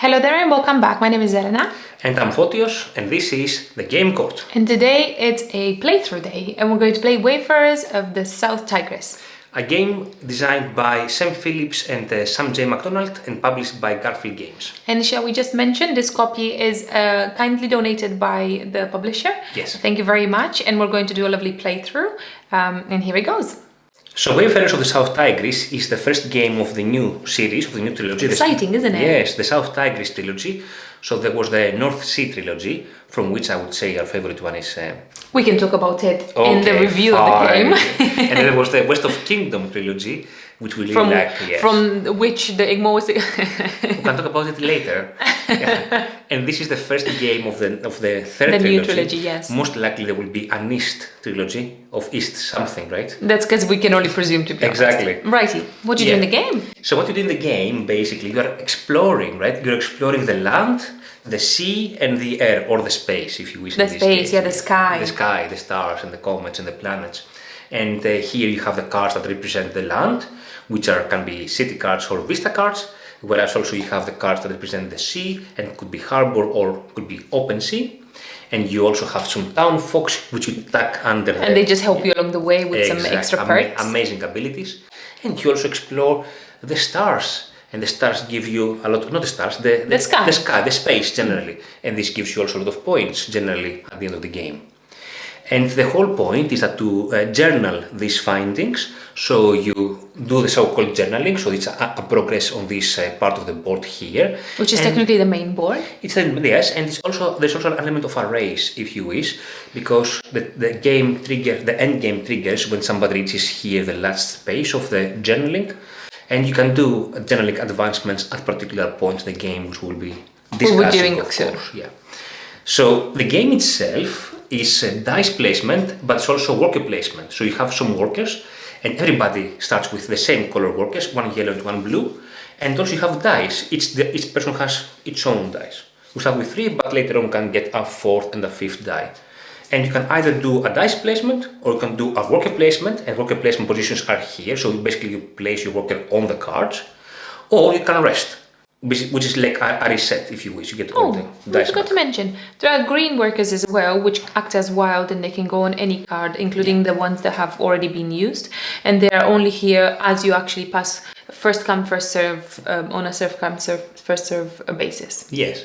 Hello there and welcome back. My name is Elena. And I'm Fotios, and this is the Game Code. And today it's a playthrough day and we're going to play Wayfarers of the South Tigris. A game designed by Shem, Phillips and Sam Macdonald and published by Garphill Games. And shall we just mention this copy is kindly donated by the publisher. Yes. Thank you very much, and we're going to do a lovely playthrough. And here it goes. So Wayfarers of the South Tigris is the first game of the new series, of the new trilogy. Exciting, isn't it? Yes, the South Tigris trilogy. So there was the North Sea trilogy, from which I would say our favorite one is... we can talk about it in the review of the game. And then there was the West of Kingdom trilogy, which we really like. Yes. From which the most... We can talk about it later. Yeah. And this is the first game of the third trilogy. The new trilogy, yes. Most likely there will be an East trilogy of East something, right? That's because we can only presume to be exactly. Honest. Righty. What do you do in the game? So what you do in the game, basically, you are exploring, right? You're exploring the land, the sea, and the air, or the space, if you wish. The space, yeah, the sky. The sky, the stars, and the comets, and the planets. And here you have the cards that represent the land, which can be city cards or vista cards. Whereas also you have the cards that represent the sea, and could be harbor or could be open sea. And you also have some town folks which you tuck under. And they just help you along the way with some extra perks. Amazing abilities. And you also explore the stars. And the stars give you a lot, not the stars, the sky, the space generally. And this gives you also a lot of points generally at the end of the game. And the whole point is that to journal these findings, so you do the so-called journaling, so it's a progress on this part of the board here. Which is technically the main board? Yes, and there's also an element of a race, if you wish, because the end game triggers when somebody reaches here the last space of the journaling, and you can do journaling advancements at particular points in the game, which will be discussing, of course. Yeah. So the game itself is dice placement, but it's also worker placement. So you have some workers, and everybody starts with the same color workers, one yellow and one blue. And also you have dice. Each person has its own dice. We start with 3, but later on can get a 4th and a 5th die. And you can either do a dice placement, or you can do a worker placement, and worker placement positions are here. So basically you place your worker on the cards, or you can rest, which is like a reset, if you wish. You get all the dice. I forgot to mention, there are green workers as well, which act as wild, and they can go on any card, including the ones that have already been used. And they are only here as you actually pass first come, first serve, on a first serve basis. Yes.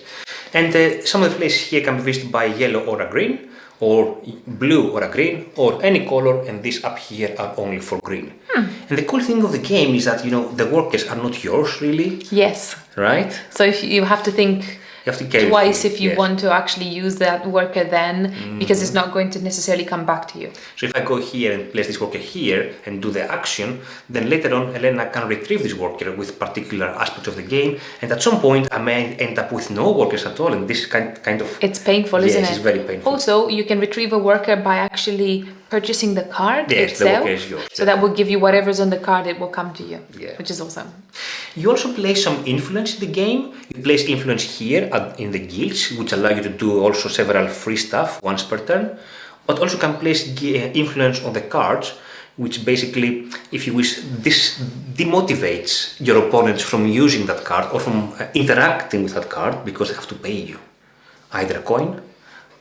And some of the places here can be visited by yellow or a green, or blue or a green, or any color, and these up here are only for green. And the cool thing of the game is that, the workers are not yours, really. Yes. Right? So if you have to think twice if you want to actually use that worker then, because it's not going to necessarily come back to you. So if I go here and place this worker here and do the action, then later on Elena can retrieve this worker with particular aspects of the game, and at some point I may end up with no workers at all, and this kind of... It's painful, isn't it? Yes, it's very painful. Also, you can retrieve a worker by actually purchasing the card itself. The worker is yours. So that will give you whatever's on the card, it will come to you, which is awesome. You also place some influence in the game. You place influence here in the guilds, which allow you to do also several free stuff once per turn, but also can place influence on the cards, which basically, if you wish, this demotivates your opponents from using that card or from interacting with that card, because they have to pay you either a coin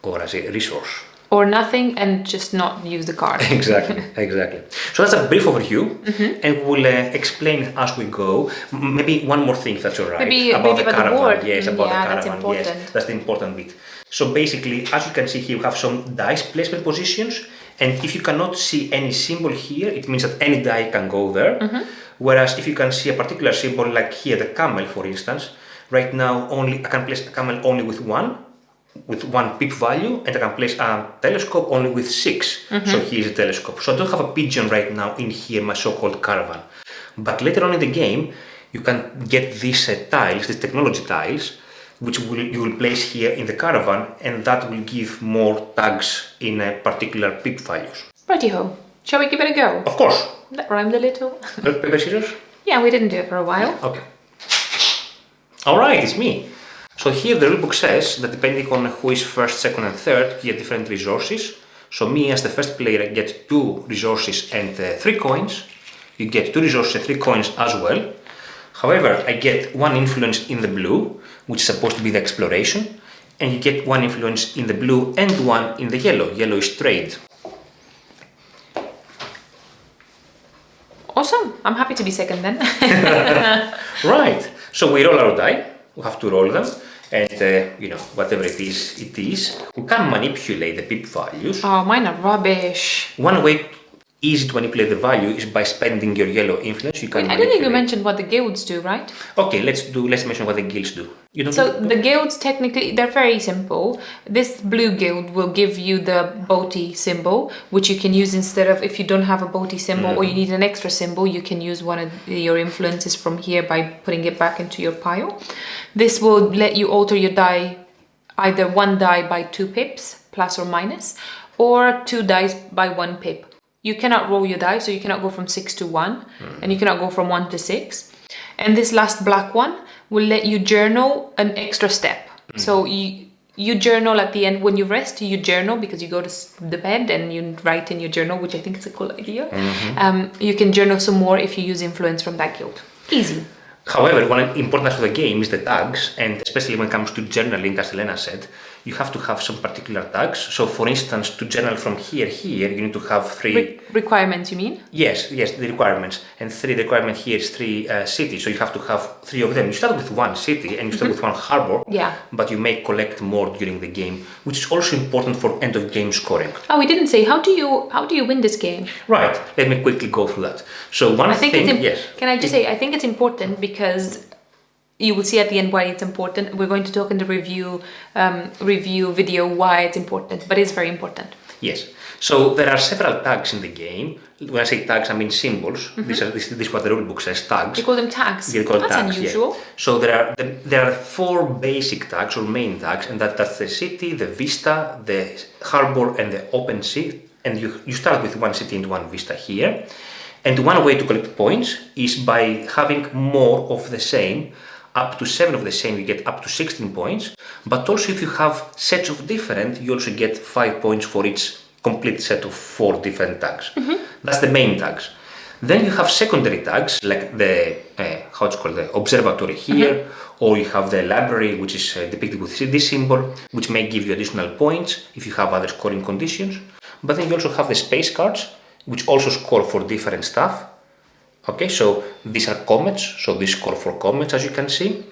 or as a resource. Or nothing, and just not use the card. Exactly. So that's a brief overview, and we'll explain as we go. Maybe one more thing, if that's all right. Maybe about the caravan. The board. Yes, about the caravan. That's important. Yes, that's the important bit. So basically, as you can see here, you have some dice placement positions, and if you cannot see any symbol here, it means that any die can go there. Whereas if you can see a particular symbol, like here, the camel, for instance, right now I can place a camel only with one pip value, and I can place a telescope only with 6. So here's a telescope. So I don't have a pigeon right now in here, my so-called caravan. But later on in the game, you can get these tiles, these technology tiles, which you will place here in the caravan, and that will give more tags in particular pip values. Righty-ho. Shall we give it a go? Of course. That rhymed a little. Paper, scissors? Yeah, we didn't do it for a while. Okay. Alright, it's me. So here the rulebook says that depending on who is first, second and third, you get different resources. So me as the first player, I get 2 resources and 3 coins. You get 2 resources and 3 coins as well. However, I get one influence in the blue, which is supposed to be the exploration, and you get one influence in the blue and one in the yellow. Yellow is trade. Awesome. I'm happy to be second then. Right. So we roll our die. We have to roll them. And, whatever it is, we can manipulate the pip values. Oh, mine are rubbish. One way easy to manipulate the value is by spending your yellow influence. You can I don't think you mentioned what the guilds do, right? Okay, let's mention what the guilds do. The guilds, technically, they're very simple. This blue guild will give you the boaty symbol, which you can use instead of, if you don't have a boaty symbol or you need an extra symbol, you can use one of your influences from here by putting it back into your pile. This will let you alter your die, either one die by 2 pips, plus or minus, or 2 dice by 1 pip. You cannot roll your die, so you cannot go from 6 to 1, and you cannot go from 1 to 6. And this last black one will let you journal an extra step. So you journal at the end when you rest. You journal because you go to the bed and you write in your journal, which I think is a cool idea. You can journal some more if you use influence from that guild. Easy. However, one important aspect of the game is the tags, and especially when it comes to journaling, as Elena said, you have to have some particular tags. So, for instance, to journal from here, you need to have 3... requirements, you mean? Yes, the requirements. And the requirement here is 3 cities, so you have to have 3 of them. You start with 1 city and you start with 1 harbor, but you may collect more during the game, which is also important for end of game scoring. Oh, we didn't say, how do you win this game? Right, let me quickly go through that. So Can I just say, I think it's important because you will see at the end why it's important. We're going to talk in the review video why it's important, but it's very important. Yes. So there are several tags in the game. When I say tags, I mean symbols. This is what the rulebook says, tags. You call them tags? You call That's tags, unusual. Yeah. So there are 4 basic tags or main tags, and that's the city, the vista, the harbor, and the open sea. And you start with 1 city and 1 vista here. And one way to collect points is by having more of the same. Up to 7 of the same, you get up to 16 points. But also, if you have sets of different, you also get 5 points for each complete set of 4 different tags. That's the main tags. Then you have secondary tags like the the observatory here, or you have the library, which is depicted with this symbol, which may give you additional points if you have other scoring conditions. But then you also have the space cards, which also score for different stuff. Okay, so these are comets, so these score for comets, as you can see.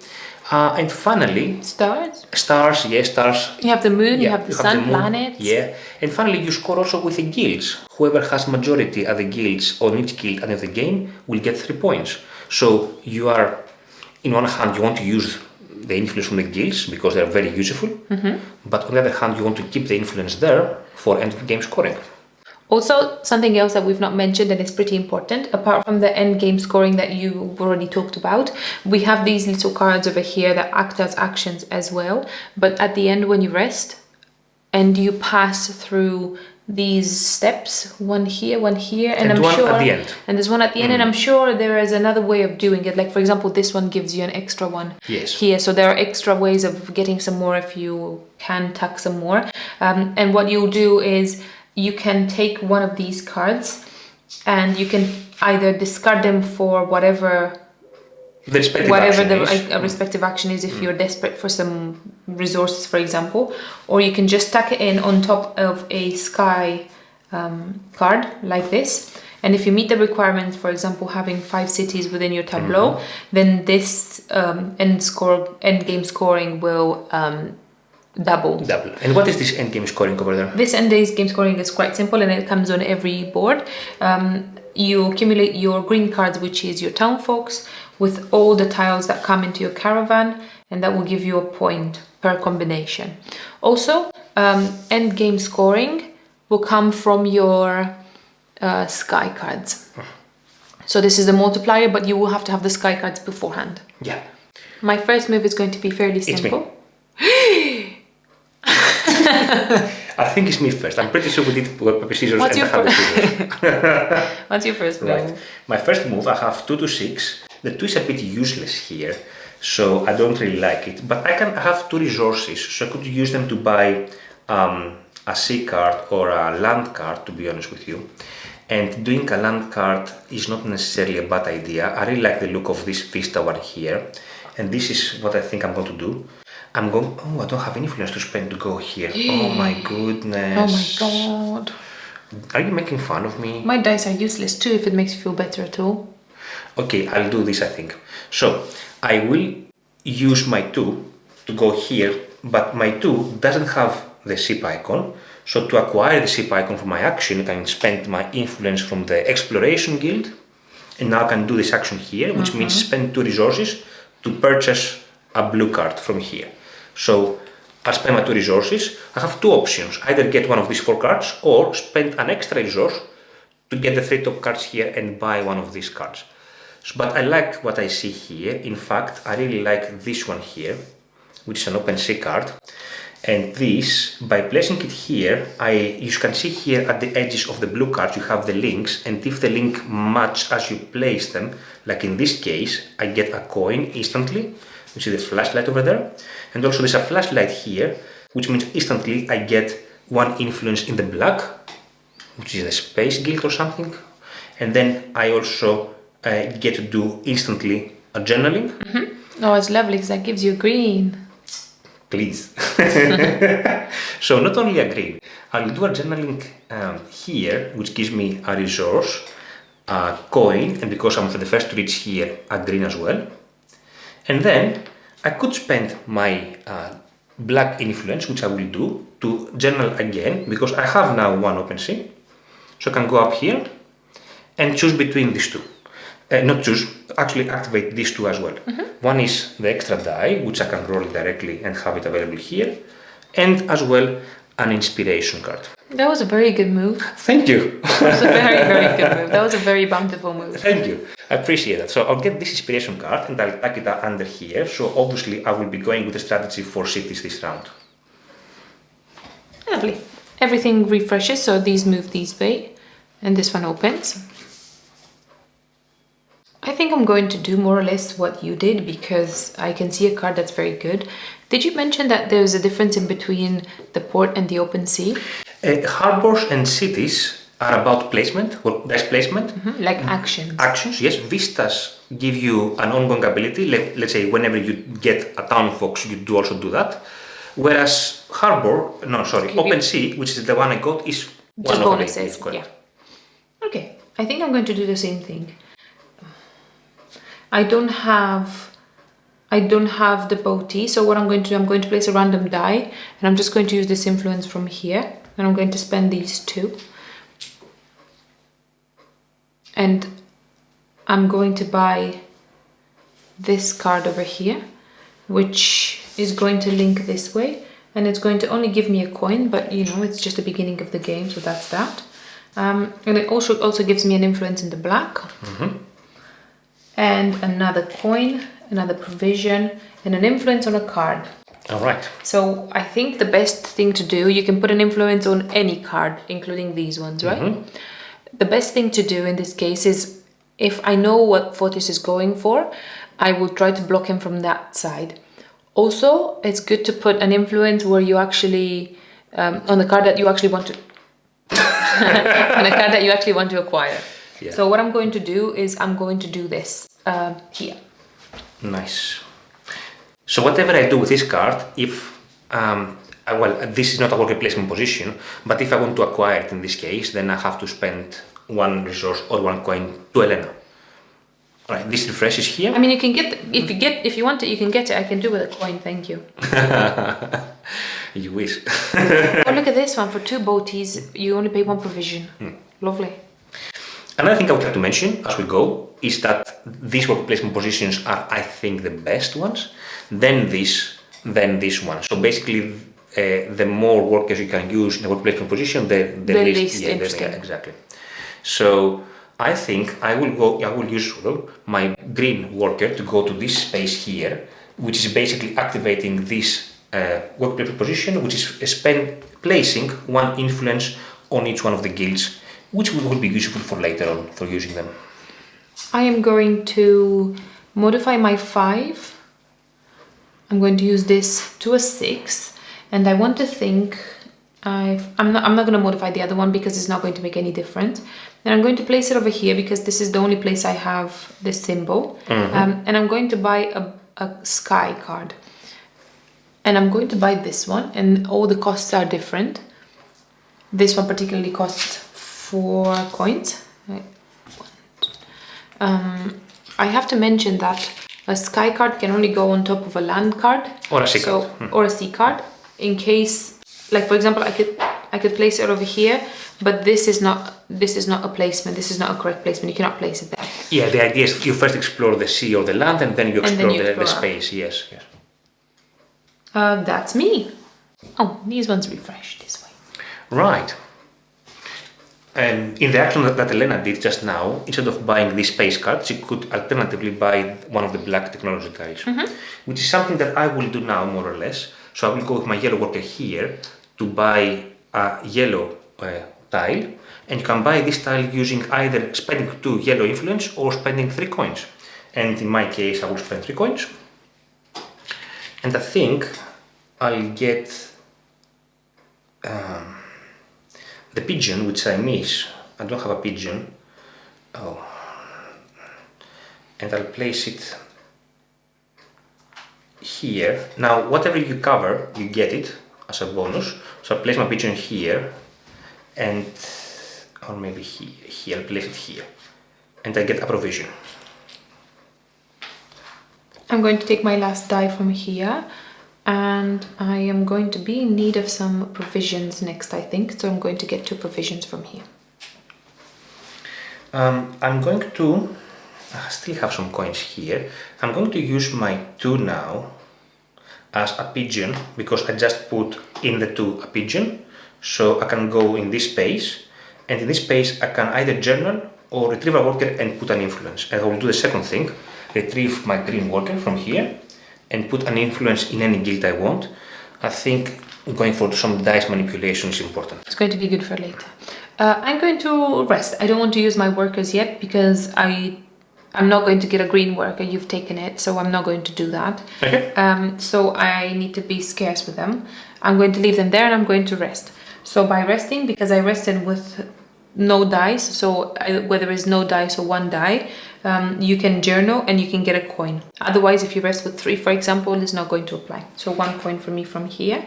And finally... Stars? Stars, yes, stars. You have the moon, you have the sun, planets. Yeah, and finally you score also with the guilds. Whoever has majority at the guilds on each guild at the end of the game will get 3 points. So you are, in one hand, you want to use the influence from the guilds because they are very useful. But on the other hand, you want to keep the influence there for end of game scoring. Also, something else that we've not mentioned and is pretty important, apart from the end game scoring that you already talked about, we have these little cards over here that act as actions as well. But at the end, when you rest and you pass through these steps, one here, and I'm one sure at the end. And there's one at the end, and I'm sure there is another way of doing it. Like, for example, this one gives you an extra one here. So there are extra ways of getting some more if you can tuck some more. And what you'll do is you can take one of these cards and you can either discard them for whatever the respective action is if you're desperate for some resources, for example, or you can just tuck it in on top of a sky card like this. And if you meet the requirements, for example, having 5 cities within your tableau, then this end game scoring will double. And what is this end game scoring over there? This end game scoring is quite simple and it comes on every board. You accumulate your green cards, which is your town folks, with all the tiles that come into your caravan, and that will give you a point per combination. Also, end game scoring will come from your sky cards. So this is the multiplier, but you will have to have the sky cards beforehand. Yeah. My first move is going to be fairly simple. I think it's me first. I'm pretty sure we did paper scissors and I have the scissors. What's your first move? Right. My first move, I have 2 to 6. The 2 is a bit useless here, so I don't really like it. But I have 2 resources, so I could use them to buy a sea card or a land card, to be honest with you. And doing a land card is not necessarily a bad idea. I really like the look of this Vista one here. And this is what I think I'm going to do. I'm going, oh, I don't have any influence to spend to go here. Oh my goodness. Oh my god. Are you making fun of me? My dice are useless too, if it makes you feel better at all. Okay, I'll do this, I think. So, I will use my 2 to go here, but my 2 doesn't have the ship icon. So to acquire the ship icon for my action, I can spend my influence from the Exploration Guild. And now I can do this action here, which means spend 2 resources to purchase a blue card from here. So I spend my 2 resources. I have 2 options. Either get one of these 4 cards or spend an extra resource to get the 3 top cards here and buy one of these cards. But I like what I see here. In fact, I really like this one here, which is an open sea card. And this, by placing it here, you can see here at the edges of the blue cards you have the links, and if the link match as you place them, like in this case, I get a coin instantly, which is the flashlight over there. And also there's a flashlight here, which means instantly I get 1 influence in the black, which is the Space Guild or something. And then I also get to do instantly a journaling. Oh, it's lovely because that gives you a green. Please. So not only a green, I'll do a journaling here, which gives me a resource, a coin, and because I'm for the first to reach here, a green as well. And then I could spend my black influence, which I will do, to journal again, because I have now 1 open sea. So I can go up here and choose between these 2. Not choose, actually activate these 2 as well. One is the extra die, which I can roll directly and have it available here, and as well an inspiration card. That was a very good move. Thank you. That was a very, very good move. That was a very bountiful move. Thank you. I appreciate that. So I'll get this inspiration card and I'll pack it under here. So obviously I will be going with a strategy for cities this round. Lovely. Everything refreshes, so these move this way, and this one opens. I think I'm going to do more or less what you did because I can see a card that's very good. Did you mention that there's a difference in between the port and the open sea? Harbors and cities are about placement, or dice placement. Like actions. Actions, yes. Vistas give you an ongoing ability. Let's say whenever you get a town fox, you do also do that. Whereas open sea, which is the one I got, is just one bonuses. of Yeah. Okay, I think I'm going to do the same thing. I don't have the boaty, so what I'm going to place a random die, and I'm just going to use this influence from here, and I'm going to spend these 2. And I'm going to buy this card over here, which is going to link this way, and it's going to only give me a coin, but you know, it's just the beginning of the game, so that's that. And it also gives me an influence in the black. And another coin, another provision, and an influence on a card. All right. So I think the best thing to do, you can put an influence on any card, including these ones, right? The best thing to do in this case is, if I know what Fotis is going for, I will try to block him from that side. Also, it's good to put an influence where you actually, on the card that you actually want to, on a card that you actually want to acquire. Yeah. So what I'm going to do is I'm going to do this here. Nice. So whatever I do with this card, if this is not a worker placement position, but if I want to acquire it in this case, then I have to spend 1 resource or 1 coin to Elena. Right, this refreshes here. I mean, you can if you want it, you can get it. I can do with a coin, thank you. You wish. Oh, look at this one. For 2 boaties, you only pay 1 provision. Lovely. Another thing I would like to mention as we go is that these worker placement positions are, I think, the best ones, then this one. So basically, the more workers you can use in the worker placement position, the least interesting. Exactly. So I think I will use my green worker to go to this space here, which is basically activating this worker placement position, which is placing 1 influence on each one of the guilds, which will be useful for later on for using them. I am going to modify my 5. I'm going to use this to a 6, and I want to think I'm not going to modify the other one because it's not going to make any difference. Then I'm going to place it over here because this is the only place I have this symbol. And I'm going to buy a sky card. And I'm going to buy this one, and all the costs are different. This one particularly costs 4 coins. I have to mention that a sky card can only go on top of a land card or a sea card. Or a sea card, in case, like for example, I could place it over here, but this is not a placement. This is not a correct placement. You cannot place it there. Yeah, the idea is you first explore the sea or the land, and then you explore the space. Yes. That's me. Oh, these ones refresh this way. Right. And in the action that Elena did just now, instead of buying these space cards, you could alternatively buy one of the black technology tiles, which is something that I will do now, more or less. So I will go with my yellow worker here to buy a yellow tile, and you can buy this tile using either spending 2 yellow influence or spending 3 coins. And in my case, I will spend 3 coins. And I think I'll get the pigeon, which I miss. I don't have a pigeon. Oh. And I'll place it here. Now, whatever you cover, you get it as a bonus. So I'll place my pigeon here, and or maybe here. I'll place it here, and I get a provision. I'm going to take my last die from here, and I am going to be in need of some provisions next, I think. So I'm going to get 2 provisions from here. I'm going to I still have some coins here. I'm going to use my 2 now as a pigeon, because I just put in the 2 a pigeon. So I can go in this space, and in this space I can either journal or retrieve a worker and put an influence. And I will do the second thing, retrieve my green worker from here and put an influence in any guild I want. I think going for some dice manipulation is important. It's going to be good for later. I'm going to rest. I don't want to use my workers yet because I'm not going to get a green worker. You've taken it, so I'm not going to do that. Okay. So I need to be scarce with them. I'm going to leave them there, and I'm going to rest. So by resting, because I rested with no dice, so where there is no dice or 1 die, you can journal and you can get a coin. Otherwise, if you rest with 3, for example, it's not going to apply. So 1 coin for me from here.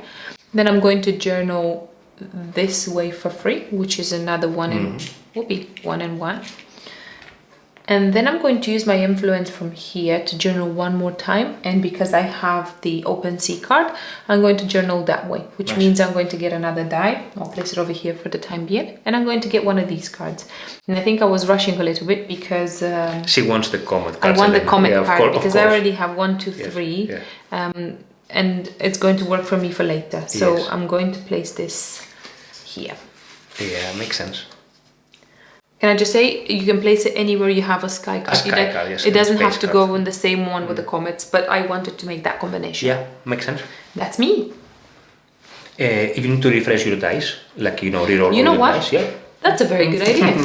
Then I'm going to journal this way for free, which is another 1 and will be 1 and 1. And then I'm going to use my influence from here to journal 1 more time. And because I have the open sea card, I'm going to journal that way, which means I'm going to get another die. I'll place it over here for the time being. And I'm going to get one of these cards. And I think I was rushing a little bit because... she wants the comet card. I want the comet card because I already have 1, 2, 3. Yes. And it's going to work for me for later. So I'm going to place this here. Yeah, makes sense. Can I just say, you can place it anywhere you have a sky card. Yes, it doesn't have to go in the same one with the comets, but I wanted to make that combination. Yeah, makes sense. That's me. If you need to refresh your dice, like, reroll you know all what? the dice, yeah. That's a very good idea.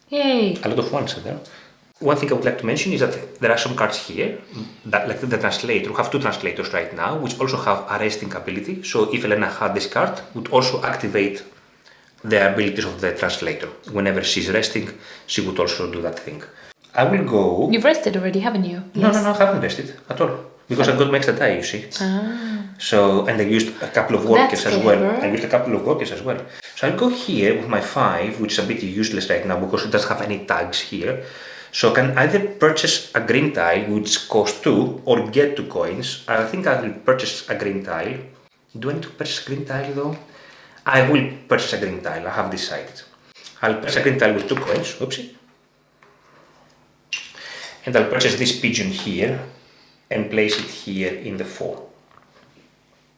Yay. A lot of ones there. One thing I would like to mention is that there are some cards here, that, like the translator. We have 2 translators right now, which also have a resting ability. So if Elena had this card, would also activate the abilities of the translator. Whenever she's resting, she would also do that thing. I will go... You've rested already, haven't you? No, I haven't rested at all. Because I got my extra die, you see. So, and I used a couple of workers as well. So I'll go here with my 5, which is a bit useless right now because it doesn't have any tags here. So I can either purchase a green tile, which costs 2, or get 2 coins. I think I will purchase a green tile. Do I need to purchase a green tile though? I will purchase a green tile, I have decided. I'll purchase a green tile with 2 coins, oopsie. And I'll purchase this pigeon here and place it here in the 4.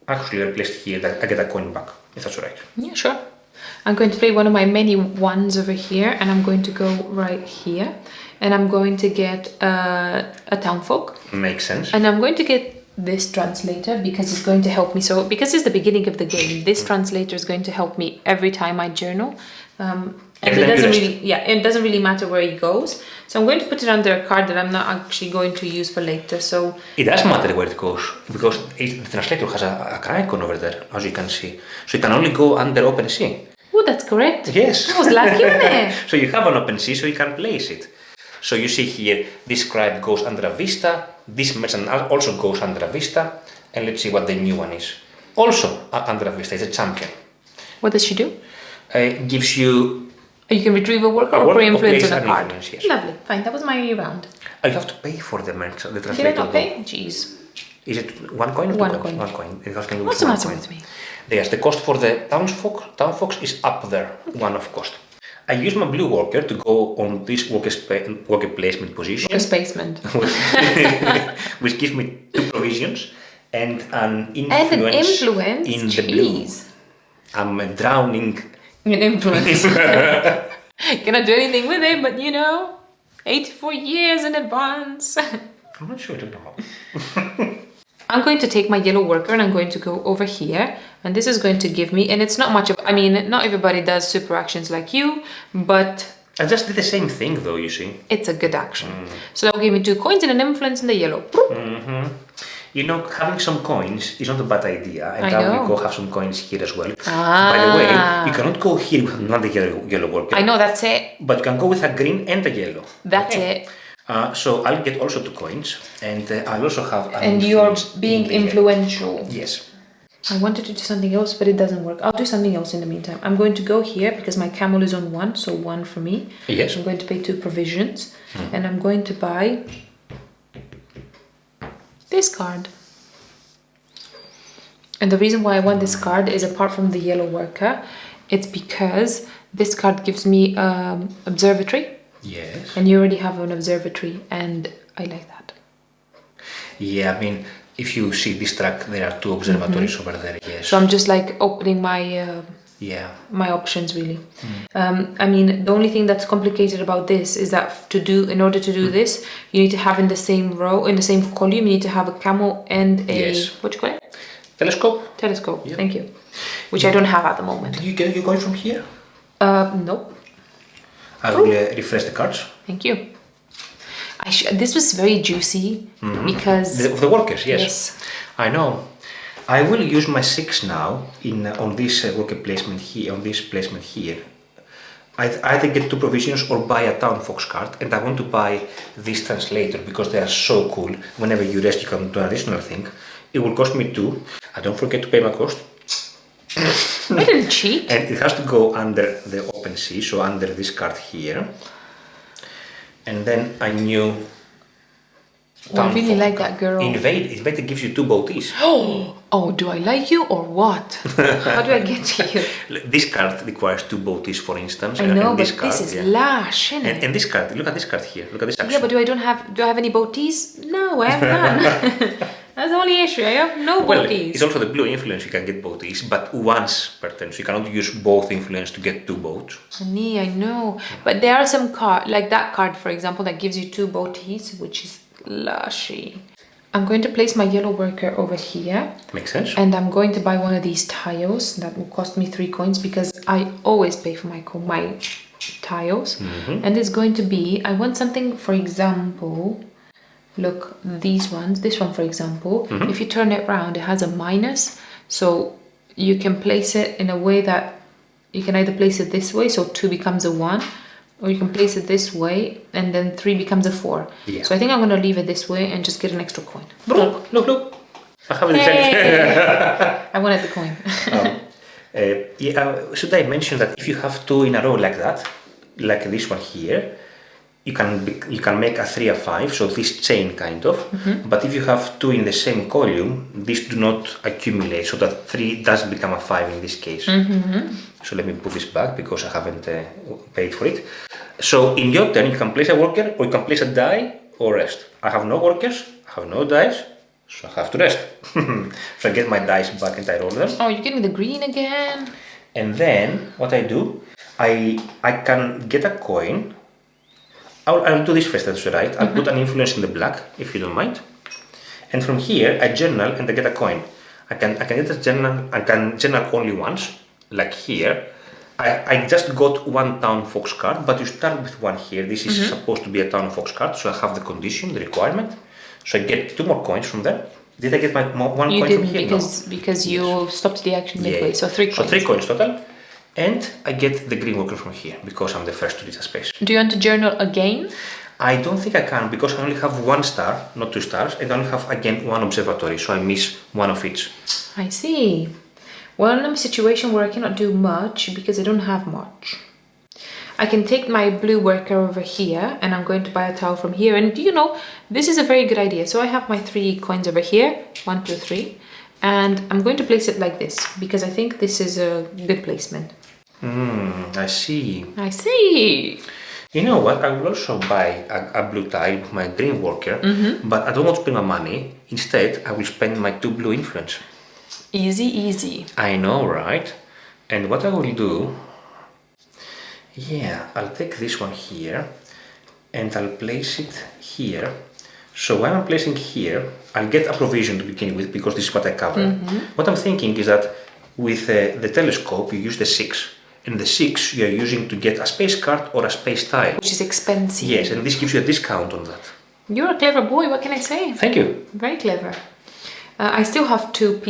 Actually, I'll place it here, I get a coin back, if that's alright. Yeah, sure. I'm going to play one of my many 1s over here, and I'm going to go right here. And I'm going to get a townfolk. Makes sense. And I'm going to get this translator because it's going to help me. So because it's the beginning of the game, this translator is going to help me every time I journal. And it doesn't really, it doesn't really matter where he goes. So I'm going to put it under a card that I'm not actually going to use for later. So it does matter where it goes because the translator has a icon over there, as you can see. So it can only go under OpenSea. oh, that's correct. Yes. I was lucky on it. So you have an OpenSea, so you can place it. So you see here, this scribe goes under a Vista, this merchant also goes under a Vista, and let's see what the new one is. Also under a Vista, it's a champion. What does she do? Gives you... You can retrieve a worker or put influence on a card. Yes. Lovely, fine, that was my round. You have to pay for the merchant, the Did I translator. not pay? Jeez. Is it 1 coin or 2 One coins? coin. 1 coin. It has to do What's with the 1 matter coin. with me? Yes, the cost for the town fox is up there, one of cost. I use my blue worker to go on this worker placement position. Worker spacement. Which gives me 2 provisions and an And an influence? in the blue. Jeez. I'm drowning. An influence. Cannot do anything with it, but 84 years in advance. I'm not sure what you're talking about. I'm going to take my yellow worker and I'm going to go over here, and this is going to give me, and it's not much of, I mean, not everybody does super actions like you, but I just did the same thing though, you see. it's a good action. So that will give me 2 coins and an influence in the yellow. Having some coins is not a bad idea, and I I know. will go have some coins here as well. By the way, you cannot go here with another yellow worker. I know, that's it. But you can go with a green and a yellow. That's Okay. it. So I'll get also 2 coins, and I'll also have an And you're influence being in the yellow. influential. Yes. I wanted to do something else, but it doesn't work. I'll do something else in the meantime. I'm going to go here because my camel is on 1, so 1 for me. Yes. I'm going to pay 2 provisions, and I'm going to buy this card. And the reason why I want this card is, apart from the yellow worker, it's because this card gives me observatory, Yes. and you already have an observatory, and I like that. Yeah, I mean, if you see this track, there are 2 observatories over there, yes. So I'm just like opening my Yeah. my options really. I mean, the only thing that's complicated about this is that in order to do this, you need to have in the same row, in the same column, you need to have a camel and a Yes. what do you call it? Telescope. Telescope. Thank you. Which I don't have at the moment. Did you get your coin from here? Nope. I will refresh the cards. Thank you. This was very juicy because The workers, yes. Yes. I know. I will use my 6 now on this worker placement here. On this placement here, I either get 2 provisions or buy a town fox card, and I want to buy this translator because they are so cool. Whenever you rest, you can do an additional thing. It will cost me 2. I don't forget to pay my cost. I didn't cheat. And it has to go under the OpenSea, so under this card here. And then I knew. I really like that girl. Invade gives you 2 boaties. Oh, do I like you or what? How do I get to you? This card requires 2 boaties, for instance. I know, and but card, this is yeah. lash, isn't it? And this card, look at this card here. Look at this action. Yeah, but do I have any boaties? No, I have none. That's the only issue. I have no Well, boaties. it's also the blue influence you can get boaties, but once per turn, so you cannot use both influence to get 2 boats. Honey, I know. But there are some cards, like that card, for example, that gives you 2 boaties, which is lushy. I'm going to place my yellow worker over here. Makes sense? And I'm going to buy one of these tiles that will cost me 3 coins because I always pay for my tiles. And it's going to be, I want something, for example, look, these ones, this one for example, if you turn it around, it has a minus. So you can place it in a way that you can either place it this way, so 2 becomes a 1, or you can place it this way and then 3 becomes a 4. Yeah. So I think I'm going to leave it this way and just get an extra coin. Look. I haven't Hey! I wanted the coin. Should I mention that if you have 2 in a row like that, like this one here, you can make a 3 a 5, so this chain kind of. But if you have 2 in the same column, these do not accumulate, so that 3 does become a 5 in this case. So let me put this back because I haven't paid for it. So in your turn, you can place a worker or you can place a die or rest. I have no workers, I have no dice, so I have to rest. So I get my dice back and I roll them. Oh, you're getting the green again? And then what I do, I can get a coin. I'll do this first, that's right. I'll put an influence in the black, if you don't mind. And from here, I journal and I get a coin. I can get a journal. I can journal only once, like here. I just got one Town Fox card, but you start with one here. This is supposed to be a Town Fox card, so I have the condition, the requirement. So I get 2 more coins from there. Did I get my one You coin didn't from here? because you stopped the action midway, so 3 coins. So 3 coins total. And I get the green worker from here, because I'm the first to reach a space. Do you want to journal again? I don't think I can, because I only have 1 star, not 2 stars, and I only have, again, 1 observatory, so I miss 1 of each. I see. Well, I'm in a situation where I cannot do much because I don't have much. I can take my blue worker over here and I'm going to buy a tile from here. And you know, this is a very good idea. So I have my 3 coins over here, 1, 2, 3. And I'm going to place it like this because I think this is a good placement. I see. I see. You know what? I will also buy a blue tile with my green worker, but I don't want to spend my money. Instead, I will spend my 2 blue influence. Easy, easy. I know, right? And what I will do, yeah, I'll take this one here and I'll place it here. So when I'm placing here, I'll get a provision to begin with because this is what I cover. What I'm thinking is that with the telescope, you use the 6. And the 6 you're using to get a space card or a space tile. Which is expensive. Yes, and this gives you a discount on that. You're a clever boy, what can I say? Thank you. Very clever. I still have 2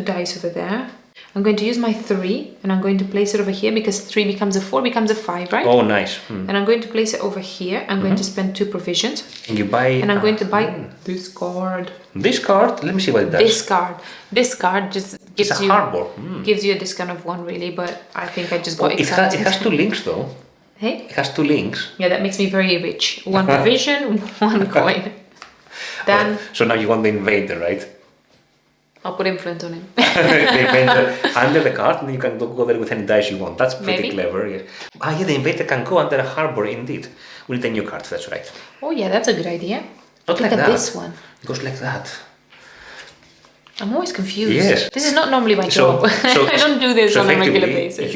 dice over there. I'm going to use my 3 and I'm going to place it over here because 3 becomes a 4, becomes a 5, right? Oh, nice. And I'm going to place it over here. I'm going to spend 2 provisions. And you buy... And I'm going to buy this card. This card? Let me see what it does. This card just gives it's a you... harbor. Gives you a discount of 1 really, but I think I just got excited. It has 2 links though. Hey? It has 2 links. Yeah, that makes me very rich. 1 provision, 1 coin. Then... So now you want the invader, right? I'll put influence on him. The invader under the card, and then you can go there with any dice you want. That's pretty Maybe. clever. Yeah. Yeah, the invader can go under a harbor indeed. With a new card, that's right. Oh yeah, that's a good idea. Not Look like at that. this one. It goes like that. I'm always confused. Yes. This is not normally my job. I don't do this on a regular basis.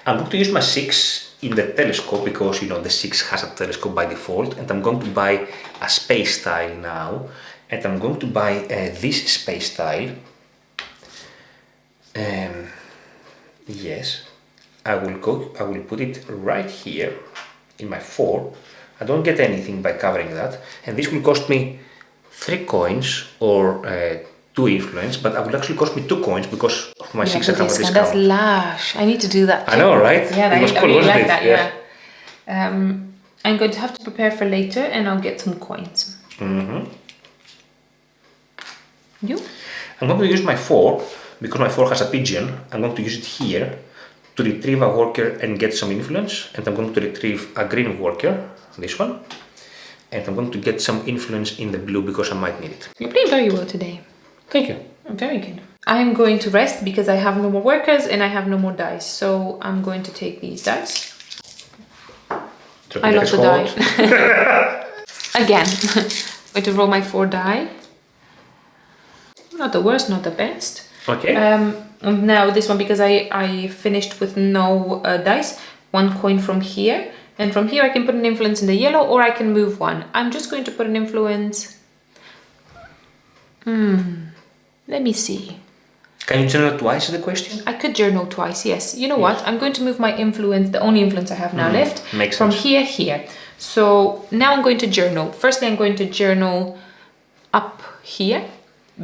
I'm going to use my 6 in the telescope because you know the 6 has a telescope by default, and I'm going to buy a space tile now. And I'm going to buy this space tile. Yes, I will put it right here in my 4. I don't get anything by covering that, and this will cost me 3 coins or 2 influence, but it will actually cost me 2 coins because of my 6 I have a discount. That's lash. I need to do that too. I know, right? Yeah, it was I cool, really wasn't like it? that. Yeah. I'm going to have to prepare for later, and I'll get some coins. You? I'm going to use my 4 because my 4 has a pigeon. I'm going to use it here to retrieve a worker and get some influence, and I'm going to retrieve a green worker, this one, and I'm going to get some influence in the blue because I might need it. You're playing very well today. Thank you. Very good. I'm going to rest because I have no more workers and I have no more dice, so I'm going to take these dice. I lost a die. Again. I'm going to roll my 4 die. Not the worst, not the best. Okay. Now this one, because I finished with no dice, 1 coin from here, and from here I can put an influence in the yellow, or I can move 1. I'm just going to put an influence. Let me see. Can you journal twice, is the question? I could journal twice, yes. You know what? I'm going to move my influence, the only influence I have now left, Makes from sense. here. So now I'm going to journal. Firstly, I'm going to journal up here,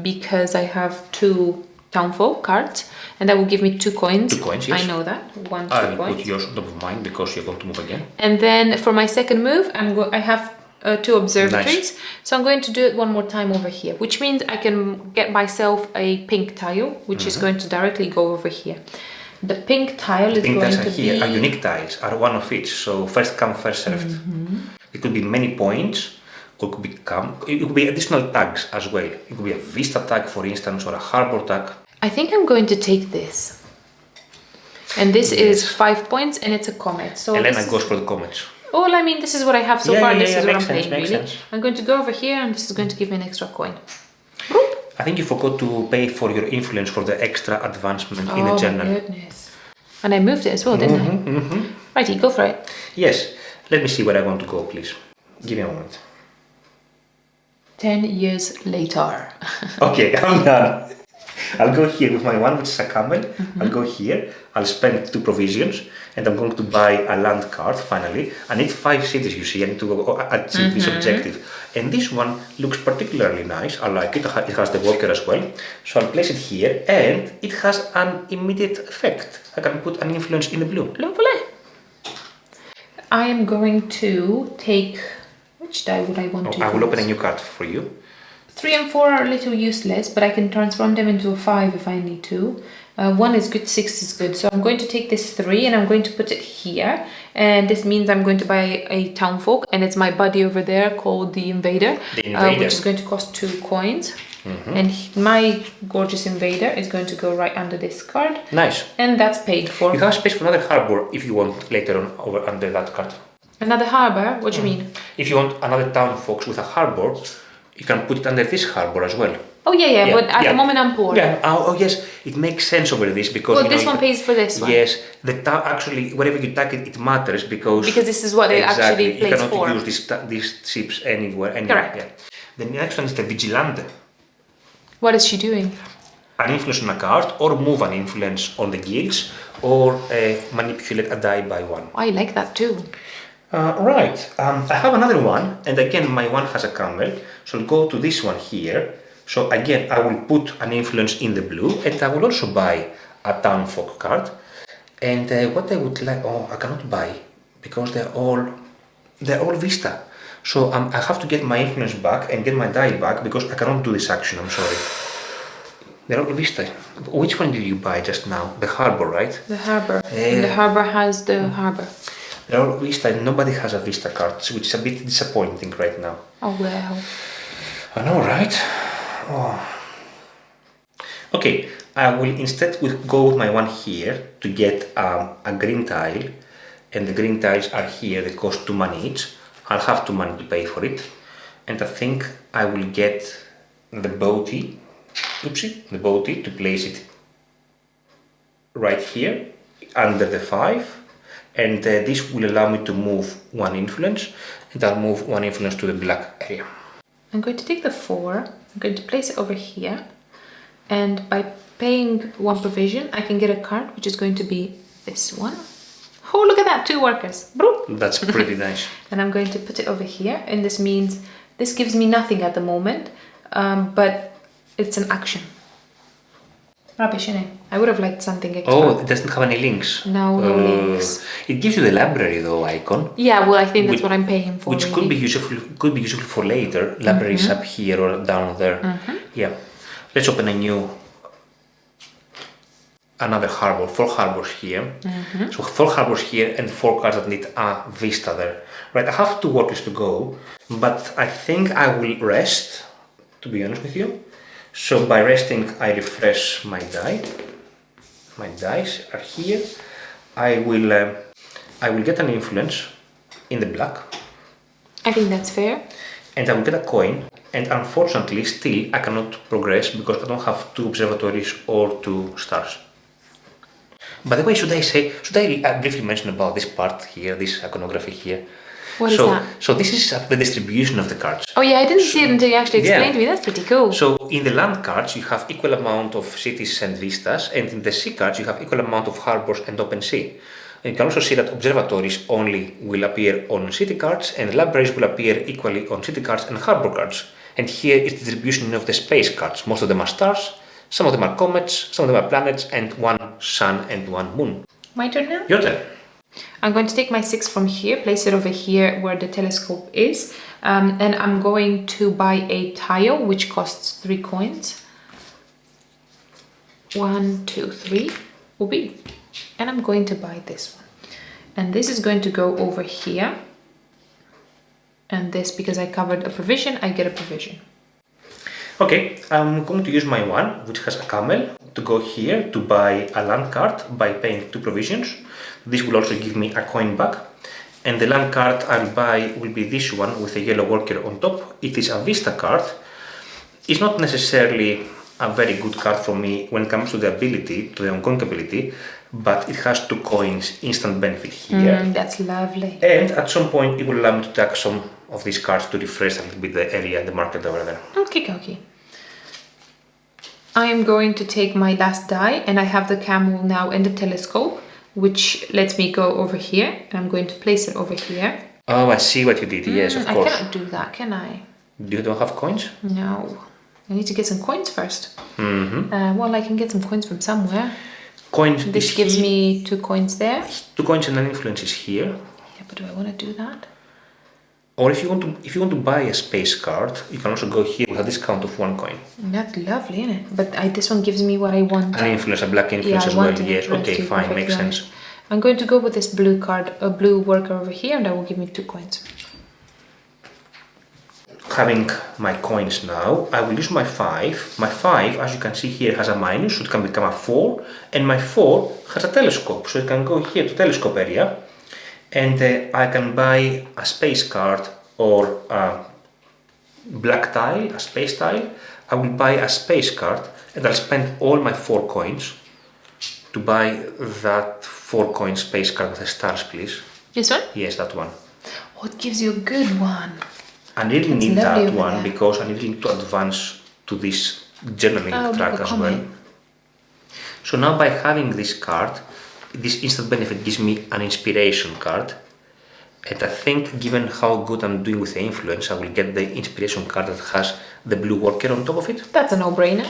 because I have 2 Townfall cards, and that will give me 2 coins. 2 coins, yes. I know that. 1, 2 I will coins. put yours on top of mine because you're going to move again. And then for my second move, I have 2 observatories. Nice. So I'm going to do it one more time over here, which means I can get myself a pink tile, which is going to directly go over here. The pink tile is going to be... Here are unique tiles, are 1 of each, so first come, first served. It could be many points, or it could be additional tags as well. It could be a vista tag, for instance, or a harbor tag. I think I'm going to take this. And this is 5 points, and it's a comet. So Elena goes for the comets. Well, I mean, this is what I have so far. This is what I'm makes playing, really. sense. I'm going to go over here, and this is going to give me an extra coin. I think you forgot to pay for your influence for the extra advancement in the Oh journal. my goodness. And I moved it as well, didn't I? Righty, go for it. Yes, let me see where I want to go, please. Give me a moment. 10 years later. Okay, I'm done. I'll go here with my one, which is a camel. I'll go here. I'll spend 2 provisions, and I'm going to buy a land card. Finally, I need 5 cities. You see, I need to go achieve this objective. And this one looks particularly nice. I like it. It has the worker as well. So I'll place it here, and it has an immediate effect. I can put an influence in the blue. Lovely. I am going to take, which die would I want to I will use? open a new card for you. 3 and 4 are a little useless, but I can transform them into a 5 if I need to. 1 is good, 6 is good. So I'm going to take this 3 and I'm going to put it here. And this means I'm going to buy a townfolk, and it's my buddy over there called the Invader, which is going to cost 2 coins. And my gorgeous Invader is going to go right under this card. Nice. And that's paid for. You have space for another harbor if you want later on over under that card. Another harbor? What do you mean? If you want another townfolk with a harbor, you can put it under this harbor as well. Oh yeah, but at the moment I'm poor. Yeah. Oh yes, it makes sense over this because. Well, this one pays for this one. Yes, actually, wherever you tag it, it matters because. Because this is what it actually plays for. You cannot use these ships anywhere. Correct. Yeah. The next one is the Vigilante. What is she doing? An influence on a card, or move an influence on the guilds, or manipulate a die by 1. I like that too. Right. I have another one, and again my one has a camel, so I'll go to this one here. So again, I will put an influence in the blue, and I will also buy a townfolk card. And what I would like, I cannot buy because they're all Vista. So I have to get my influence back and get my die back because I cannot do this action. I'm sorry. They're all Vista. Which one did you buy just now? The harbor, right? The harbor. And the harbor has the harbor. They're all Vista, and nobody has a Vista card, which is a bit disappointing right now. Oh well. I know, right? Oh. Okay, I will instead go with my one here to get a green tile, and the green tiles are here that cost 2 money each. I'll have 2 money to pay for it, and I think I will get the boaty to place it right here under the 5, and this will allow me to move 1 influence, and I'll move 1 influence to the black area. I'm going to take the 4, I'm going to place it over here, and by paying 1 provision I can get a card which is going to be this one. Oh, look at that, 2 workers. That's pretty nice. And I'm going to put it over here, and this means this gives me nothing at the moment, but it's an action. Rubbish, innit? I would have liked something extra. Oh, it doesn't have any links. No links. It gives you the library though icon. Yeah, well, I think that's what I'm paying for. Which could be useful for later. Libraries up here or down there. Yeah. Let's open another harbor. 4 harbors here. So 4 harbors here and 4 cards that need a vista there. Right, I have 2 workers to go, but I think I will rest, to be honest with you. So by resting, I refresh my die. My dice are here. I will get an influence in the black. I think that's fair. And I will get a coin. And unfortunately, still I cannot progress because I don't have 2 observatories or 2 stars. By the way, should I briefly mention about this part here, this iconography here? What is that? So this is the distribution of the cards. Oh yeah, I didn't see it until you actually explained to me. That's pretty cool. So in the land cards you have equal amount of cities and vistas, and in the sea cards you have equal amount of harbors and open sea. And you can also see that observatories only will appear on city cards, and libraries will appear equally on city cards and harbor cards. And here is the distribution of the space cards. Most of them are stars, some of them are comets, some of them are planets, and 1 sun and 1 moon. My turn now? Your turn. I'm going to take my 6 from here, place it over here where the telescope is, and I'm going to buy a tile which costs 3 coins. 1, 2, 3 will be. And I'm going to buy this one. And this is going to go over here. And this, because I covered a provision, I get a provision. Okay, I'm going to use my one, which has a camel, to go here to buy a land card by paying 2 provisions. This will also give me a coin back. And the land card I'll buy will be this one with a yellow worker on top. It is a Vista card. It's not necessarily a very good card for me when it comes to the ability, to the ongoing ability, but it has 2 coins instant benefit here. That's lovely. And at some point it will allow me to tag some of these cards to refresh a little bit the area and the market over there. Okay. I am going to take my last die, and I have the camel now in the telescope, which lets me go over here, and I'm going to place it over here. Oh, I see what you did. Yes, of course. I cannot do that, can I? You don't have coins? No. I need to get some coins first. Mm-hmm. Well, I can get some coins from somewhere. Coins. This gives me 2 coins there. 2 coins and an influence is here. Yeah, but do I want to do that? Or if you want to buy a space card, you can also go here with a discount of 1 coin. That's lovely, isn't it? But this one gives me what I want. An influence, a black influence as well. Yes. Okay, fine, makes sense. I'm going to go with this blue card, a blue worker over here, and that will give me 2 coins. Having my coins now, I will use my 5. My 5, as you can see here, has a minus, so it can become a 4. And my 4 has a telescope, so it can go here to telescope area. And I can buy a space card or a black tile, a space tile. I will buy a space card and I'll spend all my 4 coins to buy that 4 coin space card with the stars, please. This one? Yes, that one. Oh, it gives you a good one. I really need that one because I need to advance to this journaling track as well. So now by having this card, this instant benefit gives me an inspiration card, and I think given how good I'm doing with the influence, I will get the inspiration card that has the blue worker on top of it. That's a no-brainer.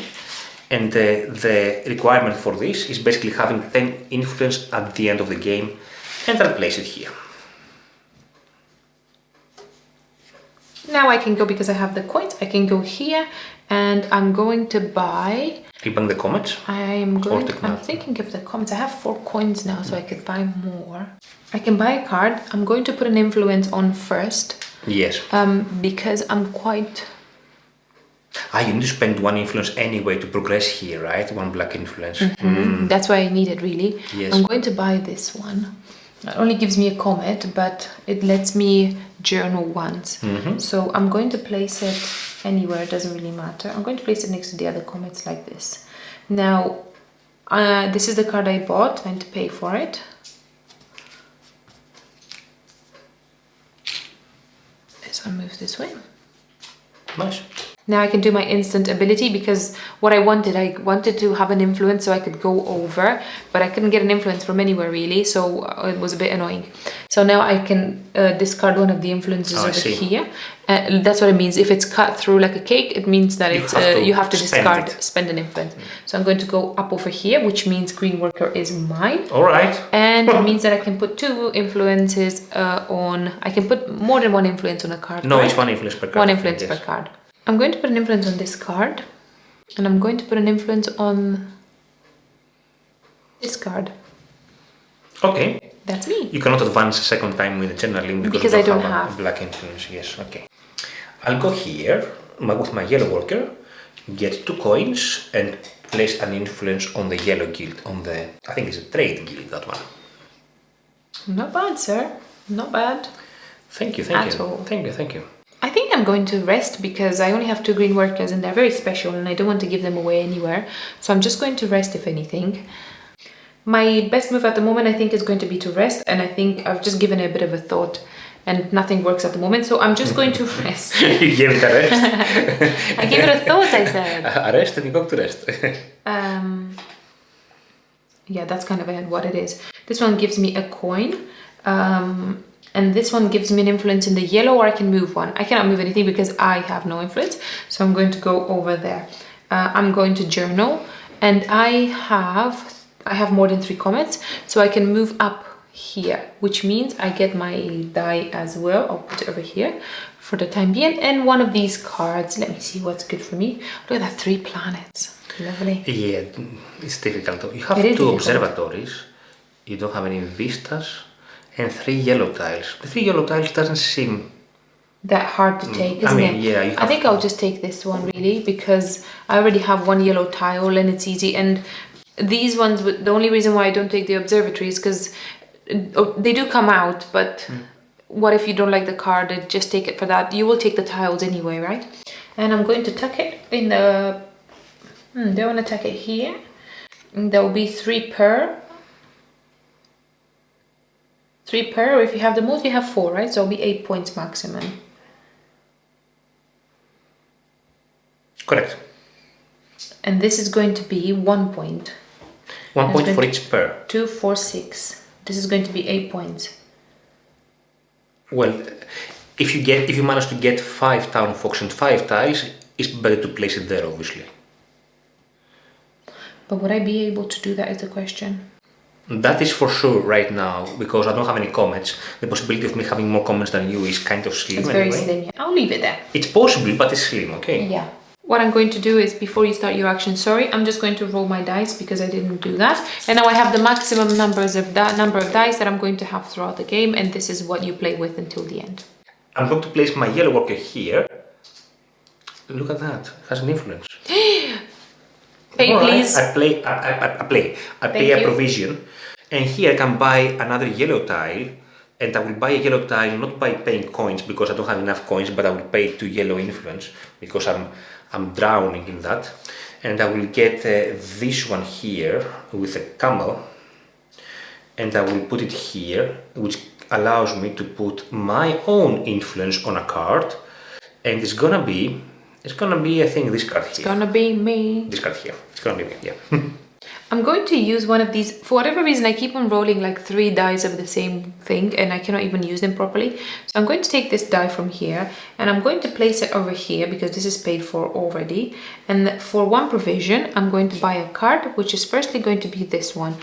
And the requirement for this is basically having 10 influence at the end of the game, and I'll place it here. Now I can go, because I have the coins, I can go here and I'm going to buy... You bang the comets? I'm thinking of the comets. I have 4 coins now, so I could buy more. I can buy a card. I'm going to put an influence on first. Yes. Because I'm quite... you need to spend 1 influence anyway to progress here, right? 1 black influence. That's why I need it, really. Yes. I'm going to buy this one. It only gives me a comet, but it lets me journal once. So I'm going to place it anywhere, it doesn't really matter. I'm going to place it next to the other comets like this. Now, this is the card I bought, I need to pay for it. This one moves this way. Nice. Now I can do my instant ability, because what I wanted to have an influence so I could go over, but I couldn't get an influence from anywhere really, so it was a bit annoying. So now I can discard one of the influences over here. That's what it means. If it's cut through like a cake, it means that you have to spend an influence. So I'm going to go up over here, which means green worker is mine. All right. And it means that I can put 2 influences on. I can put more than 1 influence on a card. No, right? It's 1 influence per card. 1 influence per card. I'm going to put an influence on this card, and I'm going to put an influence on this card. Okay. That's me. You cannot advance a second time with the journaling because I you don't have a black influence. Yes, okay. I'll go here with my yellow worker, get 2 coins, and place an influence on the yellow guild, on the, I think it's a trade guild, that one. Not bad, sir. Not bad. Thank you. Thank you. I think I'm going to rest, because I only have 2 green workers and they're very special and I don't want to give them away anywhere. So I'm just going to rest, if anything. My best move at the moment, I think, is going to be to rest, and I think I've just given it a bit of a thought and nothing works at the moment, so I'm just going to rest. You gave it a rest? I gave it a thought, I said. A rest, and you go to rest. Yeah, that's kind of what it is. This one gives me a coin. And this one gives me an influence in the yellow, or I can move 1. I cannot move anything because I have no influence. So I'm going to go over there. I'm going to journal, and I have more than 3 comets, so I can move up here, which means I get my die as well. I'll put it over here for the time being. And one of these cards, let me see what's good for me. Look at that, 3 planets. Lovely. Yeah, it's difficult though. You have 2 observatories, you don't have any vistas, and 3 yellow tiles. The 3 yellow tiles doesn't seem that hard to take, isn't it? Yeah, I think I'll just take this one really, because I already have 1 yellow tile and it's easy. And these ones, the only reason why I don't take the observatory is because they do come out, but what if you don't like the card? Just take it for that. You will take the tiles anyway, right? And I'm going to tuck it in the... do I want to tuck it here? And there will be 3 per. 3 per, or if you have the most, you have 4, right? So it'll be 8 points maximum. Correct. And this is going to be 1 point. 1 point for each pair. 2, 4, 6. This is going to be 8 points. Well, if you manage to get 5 town fox and 5 tiles, it's better to place it there, obviously. But would I be able to do that is the question. That is for sure right now, because I don't have any comments. The possibility of me having more comments than you is kind of slim. It's very slim, yeah. I'll leave it there. It's possible, but it's slim, okay? Yeah. What I'm going to do is, before you start your action, I'm just going to roll my dice because I didn't do that. And now I have the maximum number of dice that I'm going to have throughout the game, and this is what you play with until the end. I'm going to place my yellow worker here. Look at that, it has an influence. Pay, please. I pay a provision, and here I can buy another yellow tile, and I will buy a yellow tile not by paying coins because I don't have enough coins, but I will pay 2 yellow influence because I'm drowning in that, and I will get this one here with a camel, and I will put it here, which allows me to put my own influence on a card, and it's gonna be I think this card here. It's gonna be me. This card here. It's gonna be me, yeah. I'm going to use one of these. For whatever reason, I keep on rolling like 3 dice of the same thing and I cannot even use them properly. So I'm going to take this die from here and I'm going to place it over here because this is paid for already. And for 1 provision, I'm going to buy a card, which is firstly going to be this one.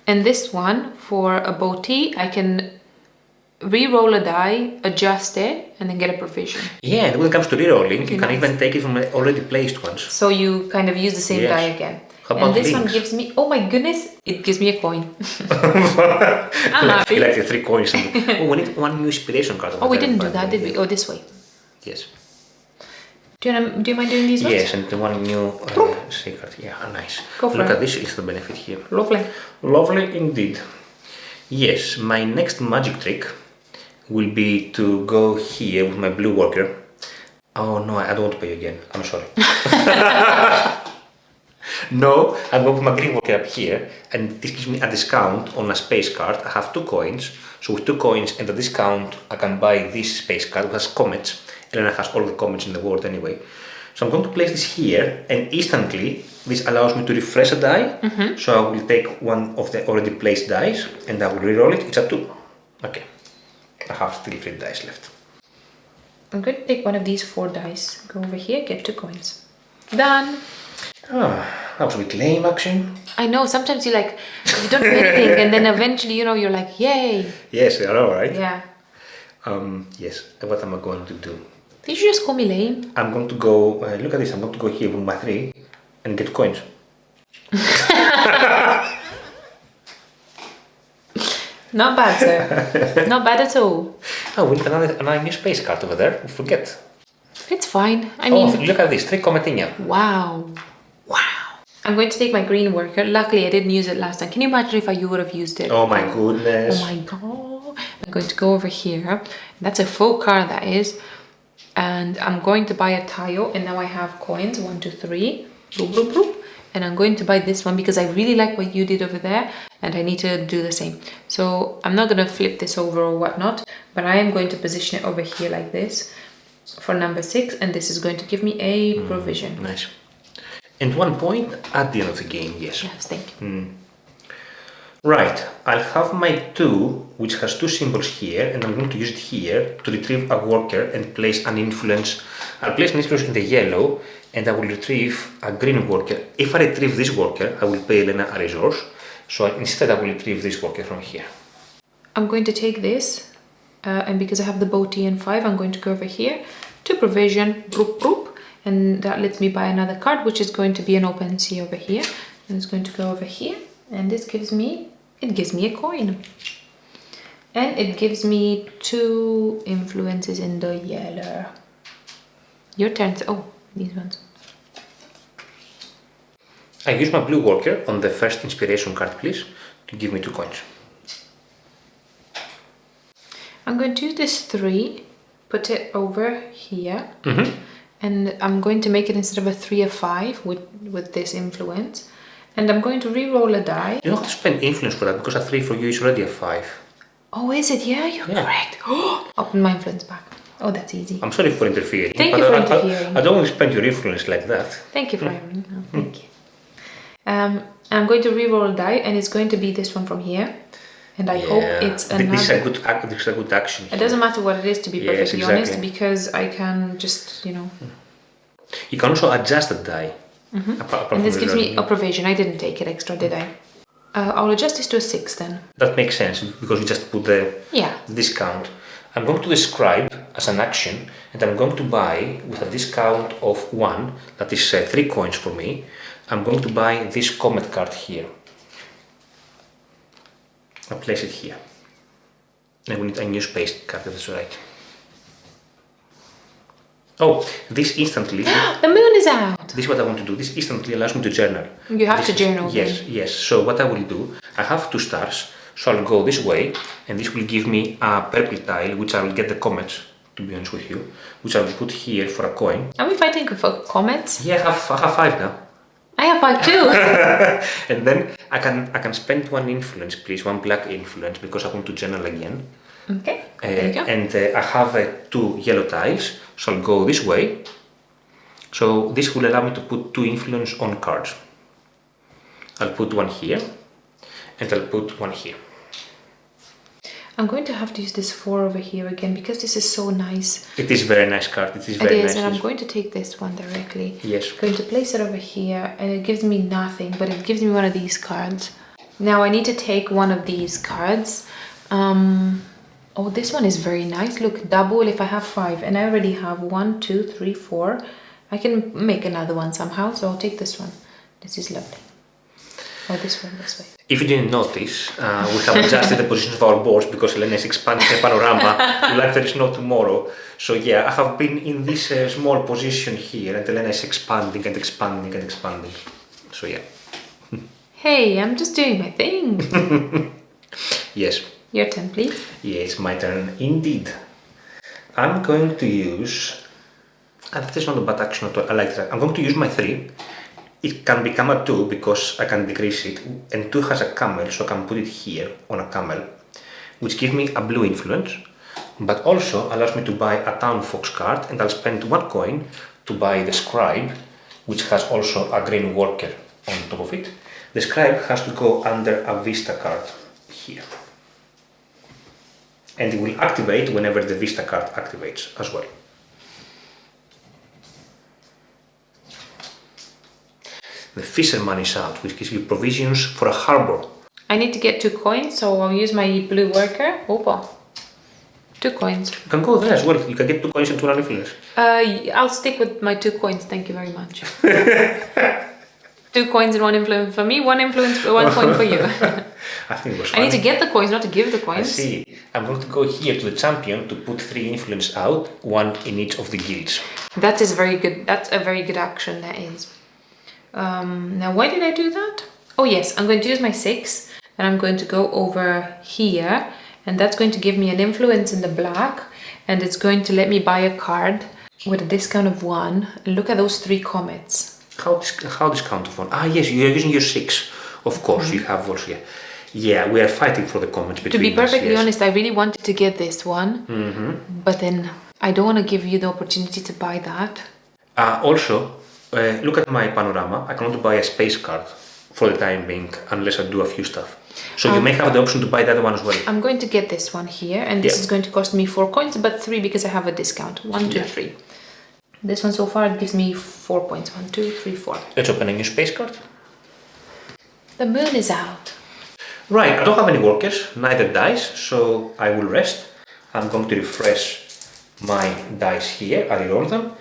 And this one, for a booty, I can re-roll a die, adjust it, and then get a provision. Yeah, and when it comes to re-rolling, you can even take it from already placed ones. So you kind of use the same die again. And this one gives me, oh my goodness, it gives me a coin. I'm happy. Like the 3 coins. Oh, we need 1 new inspiration card. Oh, we didn't do that, did we? Oh, this way. Yes. Do you mind doing these ones? Yes, and the 1 new secret. Yeah, nice. Go for Look it. at this is the benefit here. Lovely. Lovely indeed. Yes, my next magic trick will be to go here with my blue worker. Oh no, I don't want to pay again. I'm sorry. No, I'm going to put my green worker up here, and this gives me a discount on a space card. I have 2 coins, so with 2 coins and a discount, I can buy this space card which has comets. Elena has all the comets in the world anyway. So I'm going to place this here, and instantly this allows me to refresh a die. So I will take 1 of the already placed dice, and I will re-roll it. It's a 2. Okay, I have still 3 dice left. I'm going to take 1 of these 4 dice, go over here, get 2 coins. Done. Ah, that was a bit lame action. I know, sometimes you don't do anything and then eventually, you're like, yay. Yes, I know, right? Yeah. Yes, what am I going to do? Did you just call me lame? I'm going to go, look at this, I'm going to go here with my 3 and get coins. Not bad, sir. Not bad at all. Oh, we need another new space card over there, we forget. It's fine. I mean, look at this, 3 Cometinia. Wow. I'm going to take my green worker. Luckily, I didn't use it last time. Can you imagine if you would have used it? Oh my goodness. Oh my god. I'm going to go over here. That's a full card, that is. And I'm going to buy a tile. And now I have coins. 1, 2, 3. Bloop, bloop, bloop. And I'm going to buy this one because I really like what you did over there. And I need to do the same. So I'm not going to flip this over or whatnot. But I am going to position it over here like this. For number 6. And this is going to give me a provision. Nice. And 1 point at the end of the game, yes. Yes, thank you. Right, I'll have my 2, which has 2 symbols here, and I'm going to use it here to retrieve a worker and place an influence. I'll place an influence in the yellow, and I will retrieve a green worker. If I retrieve this worker, I will pay Elena a resource. So instead, I will retrieve this worker from here. I'm going to take this, and because I have the bow T and 5, I'm going to go over here to provision, broop, broop. And that lets me buy another card, which is going to be an open sea over here. And it's going to go over here. And this gives me a coin. And it gives me 2 influences in the yellow. Your turn. Oh, these ones. I use my blue worker on the first inspiration card, please, to give me 2 coins. I'm going to use this 3, put it over here. And I'm going to make it instead of a 3 a 5 with this influence. And I'm going to re-roll a die. You don't have to spend influence for that because a 3 for you is already a 5. Oh, is it? Yeah, you're correct. Oh, I'll put my influence back. Oh, that's easy. I'm sorry for interfering. Thank but you for interfering. I don't want to spend your influence like that. Thank you for having me. No, thank you. I'm going to re-roll a die, and it's going to be this one from here. And I hope it's another. This is a good action. It doesn't matter what it is, to be perfectly exactly. honest, because I can just, You can also adjust the die. And this gives me a provision. I didn't take it extra, did I? I'll adjust this to a 6 then. That makes sense because you just put the discount. I'm going to describe as an action, and I'm going to buy with a discount of 1, that is 3 coins for me. I'm going to buy this comet card here. I'll place it here. And we need a new space card, that's right. Oh, this instantly... The moon is out! This is what I want to do. This instantly allows me to journal. You have to journal. Yes. So what I will do, I have 2 stars, so I'll go this way, and this will give me a purple tile, which I will get the comets, to be honest with you, which I will put here for a coin. Are we fighting for comets? Yeah, I have 5 now. I have 5 too! And then I can spend 1 influence, please, 1 black influence, because I want to journal again. Okay, there you go. And I have 2 yellow tiles, so I'll go this way. So this will allow me to put 2 influence on cards. I'll put 1 here, and I'll put 1 here. I'm going to have to use this 4 over here again, because this is so nice. It is very nice card, it is very nice. And I'm going to take this one directly. Yes. I'm going to place it over here, and it gives me nothing, but it gives me one of these cards. Now I need to take one of these cards. Oh, this one is very nice. Look, double if I have 5, and I already have 1, 2, 3, 4. I can make another one somehow, so I'll take this one. This is lovely. Oh, this one, this way. If you didn't notice, we have adjusted the positions of our boards because Elena is expanding the panorama like there is no tomorrow. So yeah, I have been in this small position here, and Elena is expanding and expanding and expanding. So yeah. Hey, I'm just doing my thing. Yes. Your turn, please. Yes, my turn indeed. I'm going to use... that is not a bad action at all. I like that. I'm going to use my 3. It can become a 2 because I can decrease it. And 2 has a camel, so I can put it here on a camel, which gives me a blue influence, but also allows me to buy a town fox card, and I'll spend 1 coin to buy the scribe, which has also a green worker on top of it. The scribe has to go under a vista card here. And it will activate whenever the vista card activates as well. The fisherman is out, which gives you provisions for a harbor. I need to get 2 coins, so I'll use my blue worker. Opa. 2 coins. You can go there as well. You can get 2 coins and 2 influence. I'll stick with my 2 coins, thank you very much. 2 coins and 1 influence for me, 1 influence, 1 coin for you. I think it was funny. I need to get the coins, not to give the coins. I see. I'm going to go here to the champion to put 3 influence out, 1 in each of the guilds. That is very good. That's a very good action, that is. Now, why did I do that? Oh yes, I'm going to use my 6, and I'm going to go over here, and that's going to give me an influence in the black, and it's going to let me buy a card with a discount of 1. Look at those 3 comets. How discount of 1? Ah yes, you're using your 6. Of course, you have also, yeah, we are fighting for the comets between us. To be perfectly honest, I really wanted to get this one, but then I don't want to give you the opportunity to buy that. Also, look at my panorama. I cannot buy a space card for the time being unless I do a few stuff. So you may have the option to buy the other one as well. I'm going to get this one here, and this is going to cost me 4 coins, but 3 because I have a discount. 1, 2, 3. This one so far gives me 4 points. 1, 2, 3, 4. Let's open a new space card. The moon is out. Right, I don't have any workers, neither dice, so I will rest. I'm going to refresh my dice here. I reroll them.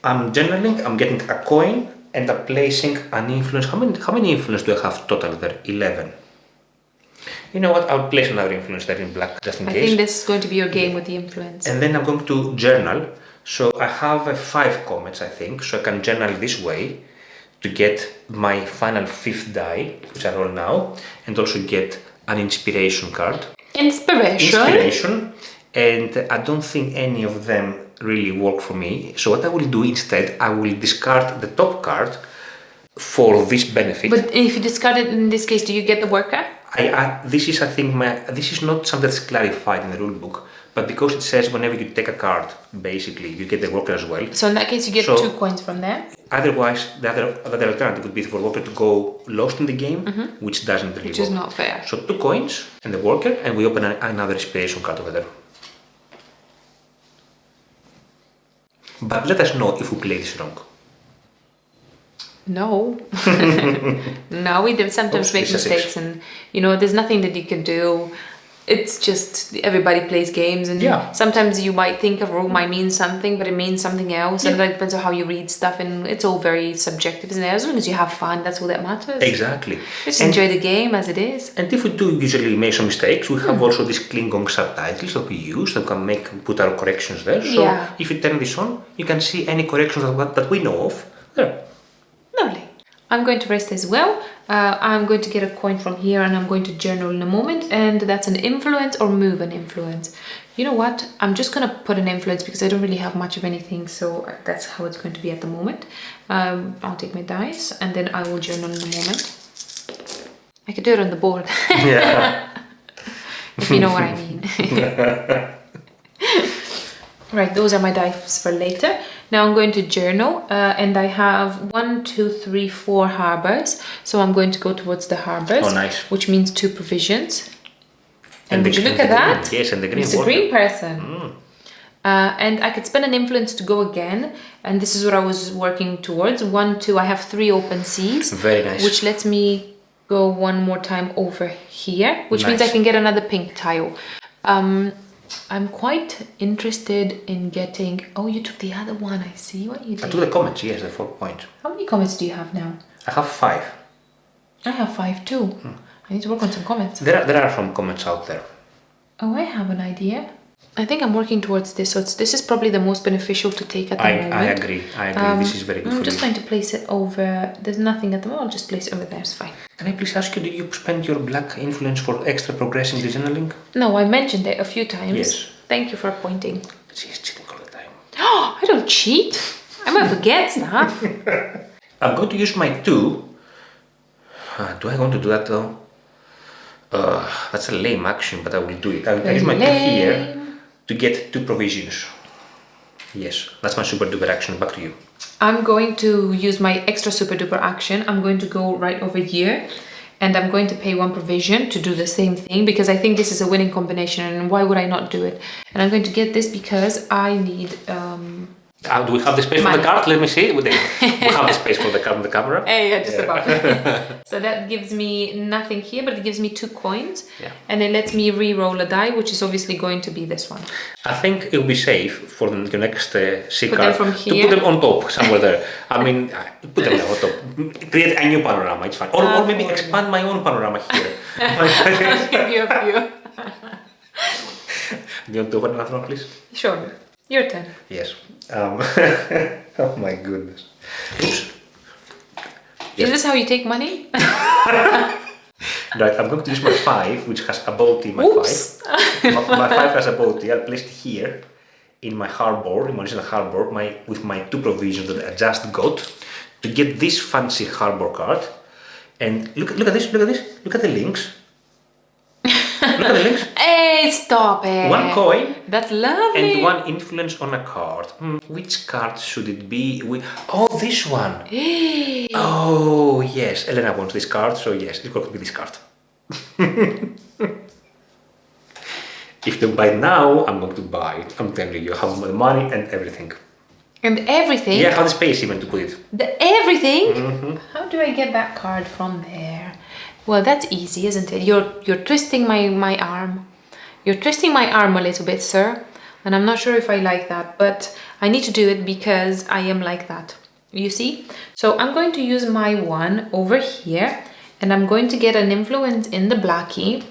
I'm journaling, I'm getting a coin, and I'm placing an influence. How many influence do I have total there? 11. You know what, I'll place another influence there in black, just in case. I think this is going to be your game with the influence. And then I'm going to journal. So I have 5 comets, I think, so I can journal this way to get my final 5th die, which I roll now, and also get an inspiration card. Inspiration. And I don't think any of them really work for me. So what I will do instead, I will discard the top card for this benefit. But if you discard it in this case, do you get the worker? This is, I think, this is not something that's clarified in the rulebook, but because it says whenever you take a card, basically you get the worker as well. So in that case, you get 2 coins from there. Otherwise, the other alternative would be for worker to go lost in the game, which doesn't really Which work. is not fair. So 2 coins and the worker, and we open another inspiration card over there. But let us know if we play this wrong. No. No, we do sometimes make mistakes, and there's nothing that you can do. It's just everybody plays games, and sometimes you might think a rule might mean something, but it means something else, and that depends on how you read stuff, and it's all very subjective, isn't it? As long as you have fun, that's all that matters. Exactly. Just enjoy the game as it is. And if we do usually make some mistakes, we have also these Klingon subtitles that we use that can put our corrections there. So if you turn this on, you can see any corrections that we know of there. Lovely. I'm going to rest as well. I'm going to get a coin from here, and I'm going to journal in a moment, and that's an influence or move an influence. You know what? I'm just going to put an influence because I don't really have much of anything, so that's how it's going to be at the moment. I'll take my dice, and then I will journal in a moment. I could do it on the board. Yeah. If you know what I mean. Right, those are my dice for later. Now I'm going to journal, and I have 1, 2, 3, 4 harbors. So I'm going to go towards the harbors. Oh, nice. Which means 2 provisions. And would you look at that? Yes, and the green. It's a green person. And I could spend an influence to go again, and this is what I was working towards. 1, 2, I have 3 open seas. Very nice. Which lets me go one more time over here, which means I can get another pink tile. I'm quite interested in getting... Oh, you took the other one. I see what you did. I took the comments, yes, the 4 points. How many comments do you have now? I have 5. I have 5 too. I need to work on some comments. There are some comments out there. Oh, I have an idea. I think I'm working towards this, so this is probably the most beneficial to take at the moment. I agree. This is very good for you. I'm just trying to place it over... There's nothing at the moment. I'll just place it over there. It's fine. Can I please ask you, did you spend your black influence for extra progress in the journaling? No, I mentioned it a few times. Yes. Thank you for pointing. She's cheating all the time. Oh, I don't cheat. I might forget stuff. I'm going to use my 2. Do I want to do that though? That's a lame action, but I will do it. I use my 2 here to get 2 provisions. Yes, that's my super duper action. Back to you. I'm going to use my extra super duper action. I'm going to go right over here, and I'm going to pay 1 provision to do the same thing because I think this is a winning combination, and why would I not do it? And I'm going to get this because I need... do we have the space for the card? Let me see. We have the space for the card on the camera. Yeah, just about. So that gives me nothing here, but it gives me 2 coins. Yeah. And it lets me re-roll a die, which is obviously going to be this one. I think it will be safe for the next C Put card them from to here. put them on top somewhere there. I mean, put them on top. Create a new panorama. It's fine. Or maybe expand my own panorama here. I'll give you a few. Do you want to open another one, please? Sure. Your turn. Yes. Oh my goodness. Oops. Is this how you take money? Right, I'm going to use my 5, which has a boaty in my Oops. 5. My 5 has a boaty. I'll place it here in my harbor, in my original harbor, with my 2 provisions that I just got to get this fancy harbor card. And look at this, look at this, look at the links. Look at the links. Hey, stop it. 1 coin. That's lovely. And 1 influence on a card. Which card should it be? Oh, this one. Oh, yes. Elena wants this card, so yes, it's going to be this card. If they buy it now, I'm going to buy it. I'm telling you, I have the money and everything. And everything? Yeah, I have the space even to put it. Everything? How do I get that card from there? Well, that's easy, isn't it? You're twisting my arm. You're twisting my arm a little bit, sir. And I'm not sure if I like that, but I need to do it because I am like that. You see? So I'm going to use my 1 over here, and I'm going to get an influence in the blackie,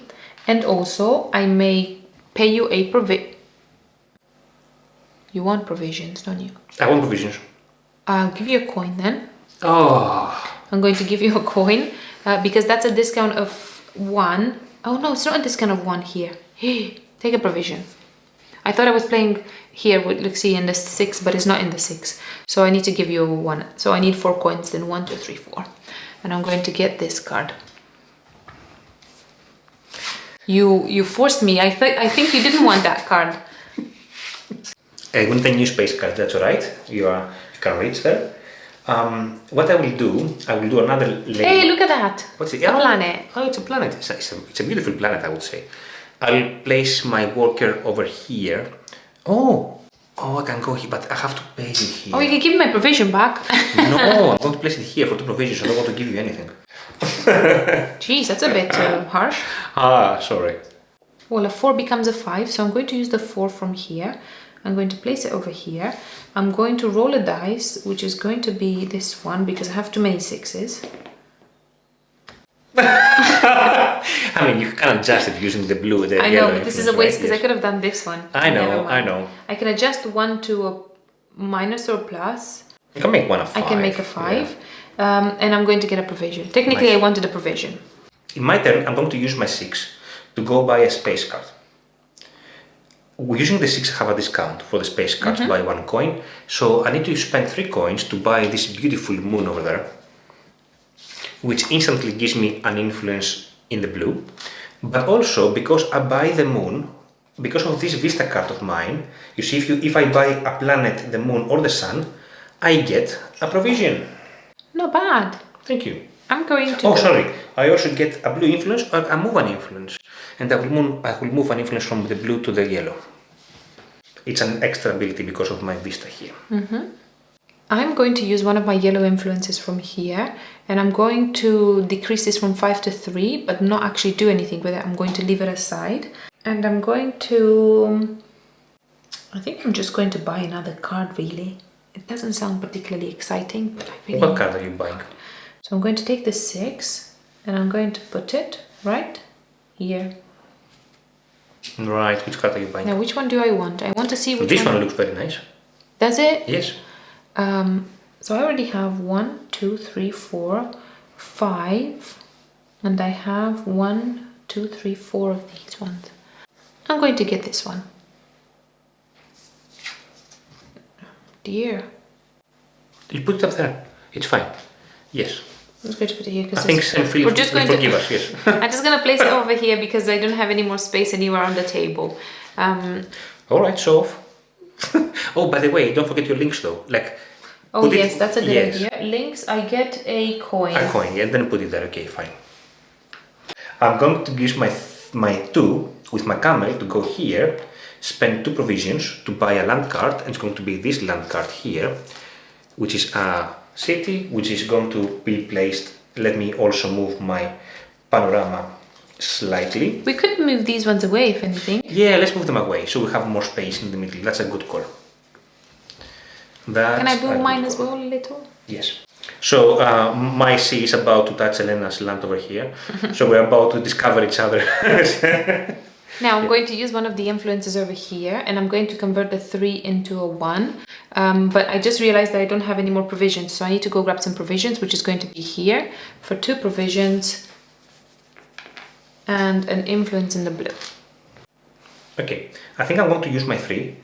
and also I may pay you a You want provisions, don't you? I want provisions. I'll give you a coin then. Oh. I'm going to give you a coin because that's a discount of 1. Oh no, it's not a discount of 1 here. Take a provision. I thought I was playing here with Luxie in the 6, but it's not in the 6. So I need to give you a 1. So I need 4 coins, then 1, 2, 3, 4. And I'm going to get this card. You forced me. I think you didn't want that card. We need a new space card, that's alright. You can reach there. What I will do another layer. Hey, look at that! What's it? A planet. Oh, it's a planet. It's a beautiful planet, I would say. I'll place my worker over here. Oh, I can go here, but I have to place it here. Oh, you can give me my provision back. No, I'm going to place it here for 2 provisions. I don't want to give you anything. Jeez, that's a bit harsh. Sorry. Well, a 4 becomes a 5, so I'm going to use the 4 from here. I'm going to place it over here. I'm going to roll a dice, which is going to be this one, because I have too many 6s. I mean, you can adjust it using the blue, the I yellow. know, but this is a waste because right? I could have done this one. I Never know, mind. I know. I can adjust 1 to a minus or plus. You can make one a 5. I can make a 5. And I'm going to get a provision. Technically, Nice. I wanted a provision. In my turn, I'm going to use my 6 to go buy a space card. Using the 6, I have a discount for the space cards by 1 coin. So I need to spend 3 coins to buy this beautiful moon over there, which instantly gives me an influence in the blue. But also, because I buy the moon, because of this Vista card of mine, you see, if I buy a planet, the moon or the sun, I get a provision. Not bad. Thank you. I'm going to. Oh, sorry. I also get a blue influence or I move an influence. And I will move an influence from the blue to the yellow. It's an extra ability because of my Vista here. I'm going to use one of my yellow influences from here, and I'm going to decrease this from 5 to 3, but not actually do anything with it. I'm going to leave it aside. And I'm going to... I think I'm just going to buy another card, really. It doesn't sound particularly exciting, but I really... What card are you buying? So I'm going to take the 6, and I'm going to put it right here. Right, which card are you buying? Now, which one do I want? I want to see which This one looks very nice. Does it? Yes. So I already have 1, 2, 3, 4, 5, and I have 1, 2, 3, 4 of these ones. I'm going to get this one. Dear. You put it up there. It's fine. Yes. I'm just going to put it here I because think Phillips will forgive us, yes. I'm just going to place it over here because I don't have any more space anywhere on the table. Alright, show off. Oh, by the way, don't forget your links though. Like, oh yes, that's a good yes. idea. Links, I get a coin. A coin, yeah, then put it there. Okay, fine. I'm going to use my 2 with my camel to go here, spend 2 provisions to buy a land card, and it's going to be this land card here, which is a city, which is going to be placed. Let me also move my panorama slightly. We could move these ones away if anything. Yeah, let's move them away so we have more space in the middle. That's a good call. Can I move mine as well a little? Yes. So my sea is about to touch Elena's land over here. So we're about to discover each other. Now I'm going to use one of the influences over here, and I'm going to convert the 3 into a 1. But I just realized that I don't have any more provisions, so I need to go grab some provisions, which is going to be here for 2 provisions and an influence in the blue. Okay, I think I'm going to use my 3,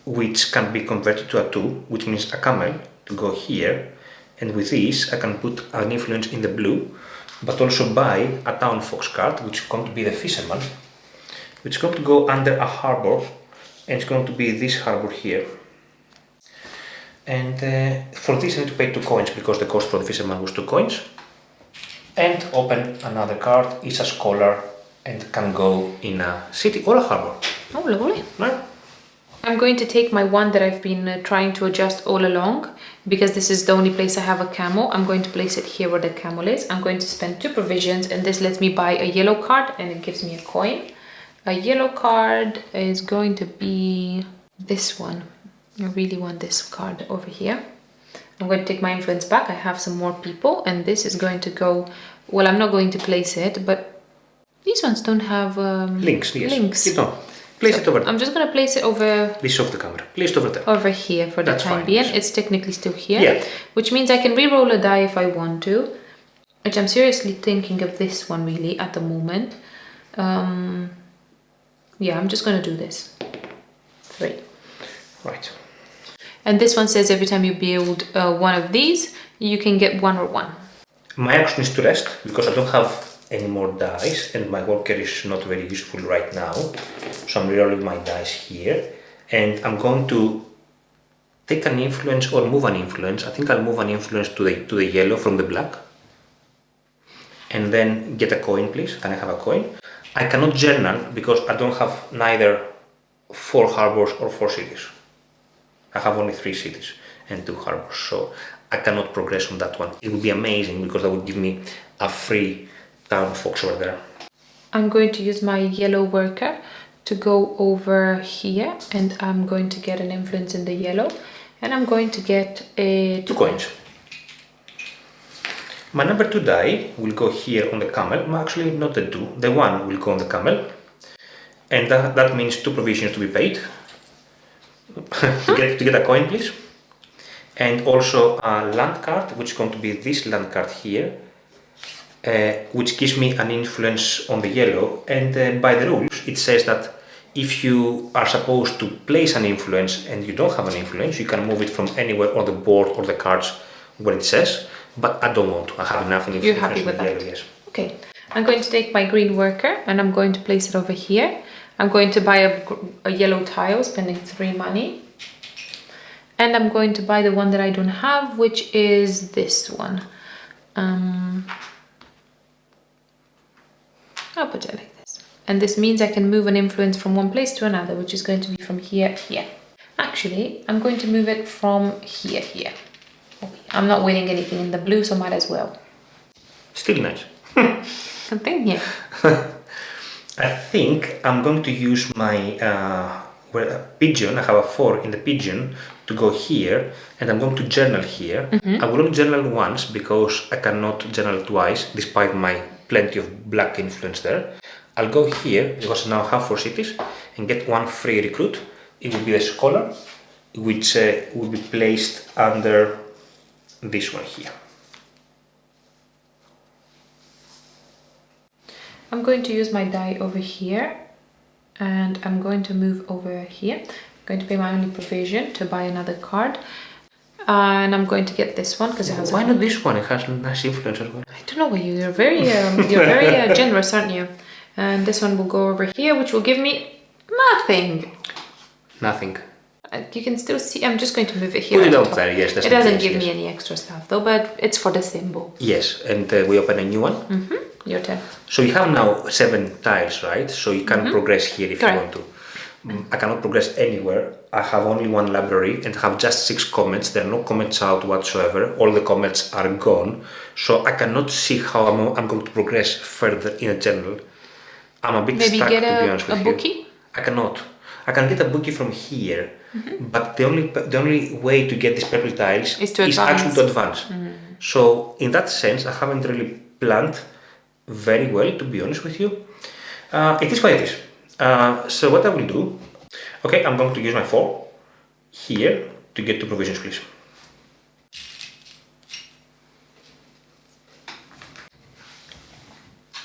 which can be converted to a 2, which means a camel to go here. And with this, I can put an influence in the blue, but also buy a town fox card, which is going to be the fisherman, which is going to go under a harbor, and it's going to be this harbor here. And for this I need to pay 2 coins because the cost for the fisherman was 2 coins. And open another card, is a scholar, and can go in a city or a harbor. Oh, lovely. Right? I'm going to take my 1 that I've been trying to adjust all along, because this is the only place I have a camel. I'm going to place it here where the camel is. I'm going to spend 2 provisions, and this lets me buy a yellow card, and it gives me a coin. A yellow card is going to be this one. I really want this card over here. I'm going to take my influence back. I have some more people, and this is going to go... Well, I'm not going to place it, but these ones don't have links. Yes. Links. You don't. Place it over there. I'm just going to place it over... This off the camera. Place it over there. Over here for the That's time fine. being. It's technically still here. Yeah. Which means I can re-roll a die if I want to. Which I'm seriously thinking of this one really at the moment. Yeah, I'm just going to do this. 3. Right. And this one says every time you build one of these, you can get 1 or 1. My action is to rest because I don't have any more dice and my worker is not very useful right now. So I'm rerolling my dice here. and I'm going to take an influence or move an influence. I think I'll move an influence to the yellow from the black. And then get a coin, please. Can I have a coin? I cannot journal because I don't have neither 4 harbors or 4 cities. I have only 3 cities and 2 harbors, so I cannot progress on that one. It would be amazing because that would give me a free town fox over there. I'm going to use my yellow worker to go over here, and I'm going to get an influence in the yellow, and I'm going to get a 2 coins. My number 2 die will go here on the camel. Actually, not the 2, the 1 will go on the camel. And that means 2 provisions to be paid. to get a coin, please. And also a land card, which is going to be this land card here, which gives me an influence on the yellow. And by the rules, it says that if you are supposed to place an influence and you don't have an influence, you can move it from anywhere on the board or the cards where it says. But I don't want to. I have enough influence. You're happy with that? Yellow, yes. Okay. I'm going to take my green worker and I'm going to place it over here. I'm going to buy a yellow tile, spending 3 money. And I'm going to buy the one that I don't have, which is this one. I'll put it like this. And this means I can move an influence from one place to another, which is going to be from here, here. Actually, I'm going to move it from here, here. I'm not winning anything in the blue, so might as well. Still nice. Thank you. I think I'm going to use my pigeon. I have a 4 in the pigeon to go here, and I'm going to journal here. I will only journal once because I cannot journal twice, despite my plenty of black influence there. I'll go here because I now have 4 cities and get 1 free recruit. It will be the scholar, which will be placed under this one here. I'm going to use my die over here, and I'm going to move over here. I'm going to pay my only provision to buy another card, and I'm going to get this one because it has. Why not this one? It has nice influence as well. I don't know why you're very generous, aren't you? And this one will go over here, which will give me nothing. Nothing. You can still see. I'm just going to move it here. Put it up there. Yes, it doesn't give me any extra stuff though, but it's for the symbol. Yes, and we open a new one. Your turn. So you have now 7 tiles, right? So you can progress here if you want to. I cannot progress anywhere. I have only 1 library and have just 6 comments. There are no comments out whatsoever. All the comments are gone. So I cannot see how I'm going to progress further in a general. I'm a bit stuck, to be honest with you. Maybe get a bookie? I cannot. I can get a bookie from here, but the only way to get these purple tiles is actually to advance. So in that sense, I haven't really planned very well, to be honest with you. It is what it is. So what I will do, okay, I'm going to use my 4 here to get 2 provisions, please.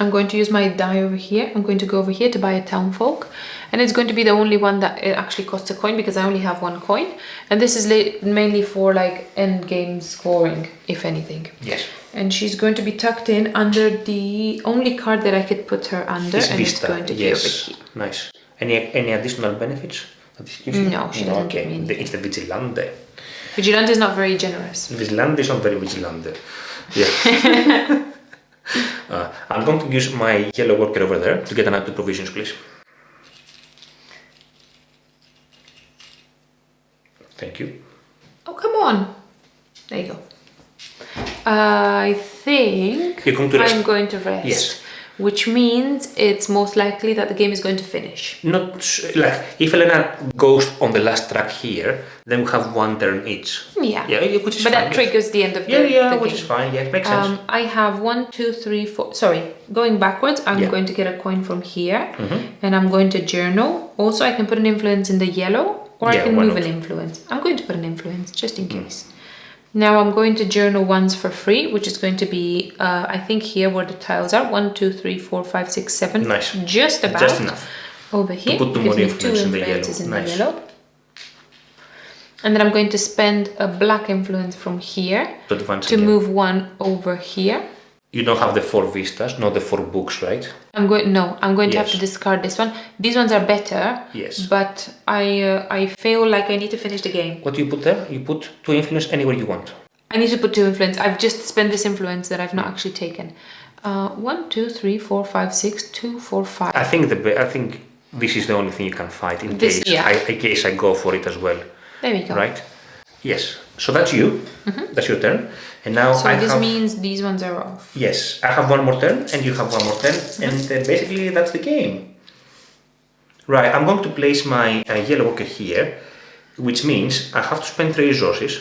I'm going to use my die over here. I'm going to go over here to buy a town folk, and it's going to be the only one that it actually costs a coin because I only have 1 coin, and this is mainly for like end game scoring, if anything. Yes. And she's going to be tucked in under the only card that I could put her under, and it's going to be over here. Nice. Any additional benefits that this gives you? No, she doesn't give me anything. It's the Vigilante. Vigilante is not very generous. Vigilante is not very Vigilante. Yeah. I'm going to use my yellow worker over there to get another 2 provisions, please. Thank you. Oh, come on. There you go. I think I'm going to rest. Yes. Which means it's most likely that the game is going to finish. Not like if Elena goes on the last track here, then we have 1 turn each. Yeah. Yeah, which is but fine. That triggers the end of the game. Which is fine. Yeah, makes sense. I have 1, 2, 3, 4. Sorry, going backwards. I'm going to get a coin from here, and I'm going to journal. Also, I can put an influence in the yellow, or I can move an influence. I'm going to put an influence just in case. Now I'm going to journal once for free, which is going to be, I think here where the tiles are, 1, 2, 3, 4, 5, 6, 7. Nice. Just about. Just enough. Over here. To put 2 more influences in the yellow. Nice. And then I'm going to spend a black influence from here to advance to move 1 over here. You don't have the 4 vistas, not the 4 books, right? I'm going to have Yes. to discard this one. These ones are better. Yes. But I feel like I need to finish the game. What do you put there? You put 2 influence anywhere you want. I need to put 2 influence. I've just spent this influence that I've not actually taken. 1, 2, 3, 4, 5, 6, 2, 4, 5. I think this is the only thing you can fight in This, case yeah. in case I go for it as well. There we go. Right? Yes. So that's you. That's your turn. And now So this means these ones are off. Yes, I have one more turn and you have one more turn, and basically that's the game. Right, I'm going to place my yellow worker here, which means I have to spend 3 resources,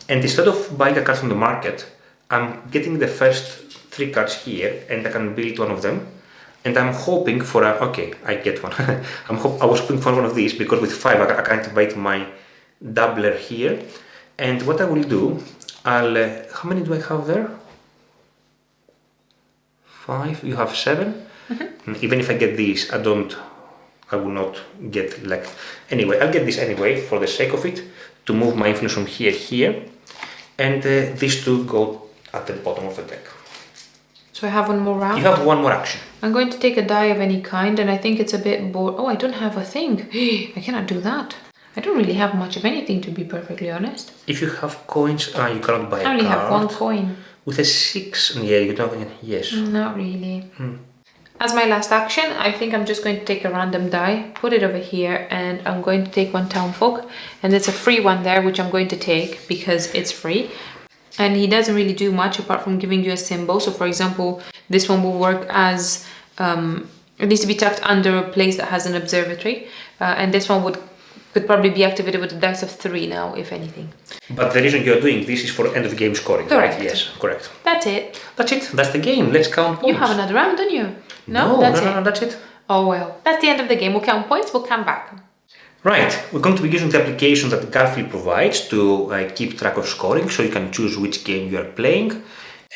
and instead of buying a card from the market, I'm getting the first 3 cards here and I can build one of them, and I'm hoping for okay, I get one. I was hoping for one of these because with 5 I can activate my doubler here, and what I will do, how many do I have there? 5, you have 7. Even if I get these, I will not get like, anyway, I'll get this anyway for the sake of it, to move my influence from here, and these 2 go at the bottom of the deck. So I have one more round? You have one more action. I'm going to take a die of any kind, and I think it's a bit bored. Oh, I don't have a thing. I cannot do that. I don't really have much of anything, to be perfectly honest. If you have coins, you cannot buy a card. I only have 1 coin. With a 6, yeah, you don't, yes. Not really. As my last action, I think I'm just going to take a random die, put it over here, and I'm going to take 1 townfolk. And there's a free one there, which I'm going to take because it's free. And he doesn't really do much apart from giving you a symbol. So for example, this one will work as, it needs to be tucked under a place that has an observatory. And this one could probably be activated with a dice of 3 now, if anything. But the reason you're doing this is for end of the game scoring, Correct. right? Yes, correct. That's it. That's it, that's the game, let's count points. You have another round, don't you? No, That's no, it. no, that's it. Oh well, that's the end of the game. We'll count points, we'll come back. Right, we're going to be using the application that Garphill provides to keep track of scoring, so you can choose which game you are playing,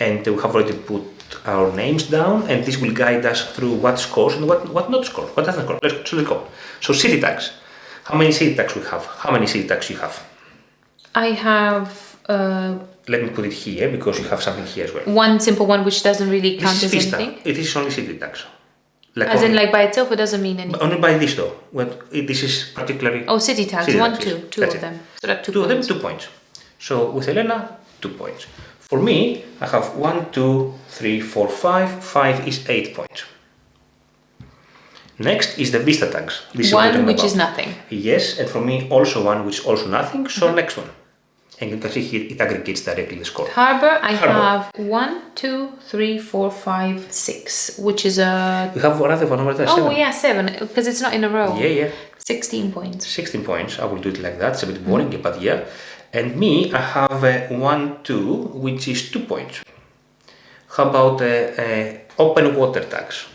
and we have already put our names down, and this will guide us through what scores and what not scores, what doesn't score. Let's go. So city tags. How many city tags we have? How many city tags you have? I have Let me put it here because you have something here as well. 1 simple one which doesn't really count This as is Vista. anything. It is only city tags. Like As only, in like by itself, it doesn't mean anything. only by this though. This is particularly. Oh, city tags. City 1, tags, 2. yes. 2 That's of it. them. So that's 2 2 of them, points. 2 points. So with Elena, 2 points. For me, I have 1, 2, 3, 4, 5. 5 is 8 points. Next is the Vista tags. This is what 1 I'm which about. is nothing. Yes, and for me also 1 which is also nothing. So next one. And you can see here it aggregates directly the score. Harbour, I Harbour. have 1, 2, 3, 4, 5, 6, which is a... You have another one over there, 7. Oh yeah, 7, because it's not in a row. Yeah. 16 points. 16 points. I will do it like that. It's a bit boring, but yeah. And me, I have 1, 2, which is 2 points. How about open water tags?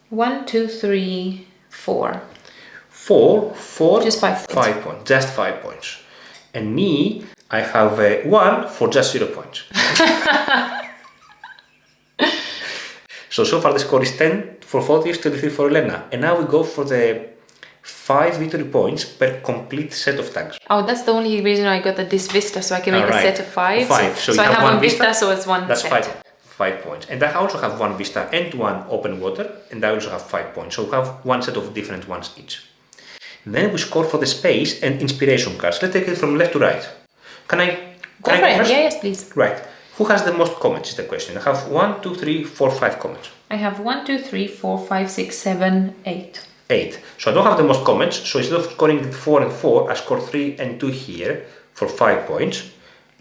1, 2, 3, 4. 4. Just 5 points. 5 points. Just 5 points. And me, I have 1 for just 0 points. So far the score is 10 for Photius, 23 for Elena. And now we go for the 5 victory points per complete set of tags. Oh, that's the only reason I got this Vista, so I can make a set of 5. 5. So you I have have one one Vista, Vista, so it's 1 that's set. 5 points. And I also have 1 Vista and 1 open water, and I also have 5 points. So we have 1 set of different ones each. Then we score for the space and inspiration cards. Let's take it from left to right. Can I Go for it. first? Yeah, yes, please. Right. Who has the most comments is the question. I have 1, 2, 3, 4, 5 comments. I have 1, 2, 3, 4, 5, 6, 7, 8. 8. So I don't have the most comments. So instead of scoring 4 and 4, I score 3 and 2 here for 5 points.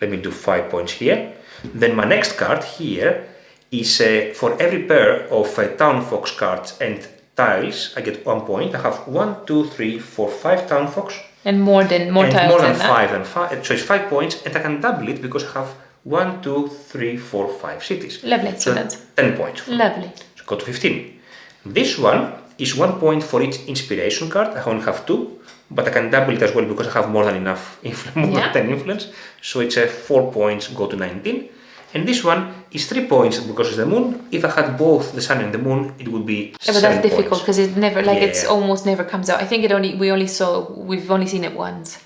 Let me do 5 points here. Then my next card here is for every pair of Town Fox cards and tiles, I get 1 point. I have 1, 2, 3, 4, 5 Town Fox. And more tiles more than that. 5. So it's 5 points, and I can double it because I have 1, 2, 3, 4, 5 cities. Lovely. So that's 10 points. lovely. So go to 15. This one is 1 point for each inspiration card. I only have 2, but I can double it as well because I have more than enough more than 10 influence. So it's 4 points, go to 19. And this one is 3 points because it's the moon. If I had both the sun and the moon, it would be 7 Yeah, but that's difficult points. because it never, like it's Yeah. almost never comes out. I think we've only seen it once.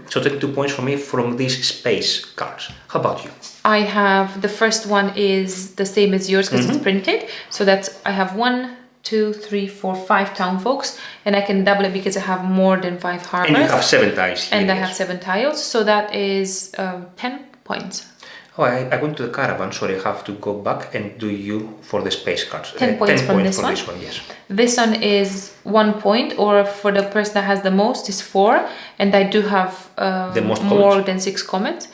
So 22 points for me from these space cards. How about you? I have, the first one is the same as yours because it's printed. So that's, I have 1, 2, 3, 4, 5 townfolks, and I can double it because I have more than 5 harbors. And you have 7 tiles here. And I have 7 tiles, so that is 10 points. Oh, I went to the caravan, sorry, I have to go back and do you for the space cards. 10 points from this one. This one, yes. This one is 1 point, or for the person that has the most is 4, and I do have more than 6 comments,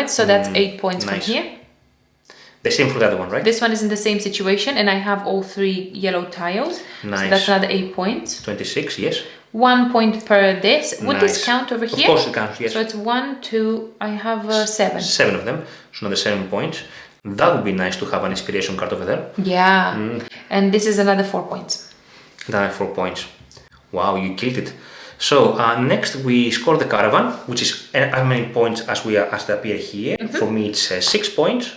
so that's 8 points from here. The same for the other one, right? This one is in the same situation, and I have all 3 yellow tiles. Nice. So that's another 8 points. 26, yes. 1 point per this. Would this count over here? Of course it counts, yes. So it's 1, 2, I have 7. 7 of them, so another 7 points. That would be nice to have an inspiration card over there. Yeah, and this is another 4 points. Another 4 points. Wow, you killed it. So next we score the caravan, which is as many points as they appear here. For me it's 6 points.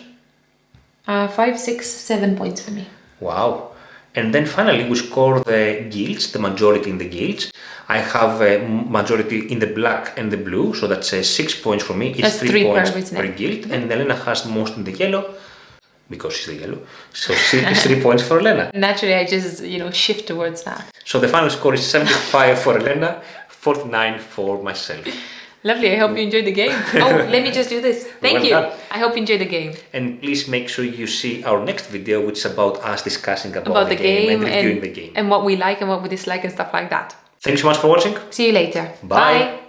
5, 6, 7 points for me. Wow. And then finally we score the guilds, the majority in the guilds. I have a majority in the black and the blue, so that's 6 points for me. It's that's 3 points per guild. guild. And Elena has most in the yellow, because she's the yellow. So it's 3 points for Elena. Naturally, I just, shift towards that. So the final score is 75 for Elena, 49 for myself. Lovely, I hope you enjoyed the game. Oh, let me just do this. Thank you. Done. I hope you enjoyed the game. And please make sure you see our next video, which is about us discussing about the game and reviewing the game. And what we like and what we dislike and stuff like that. Thanks so much for watching. See you later. Bye.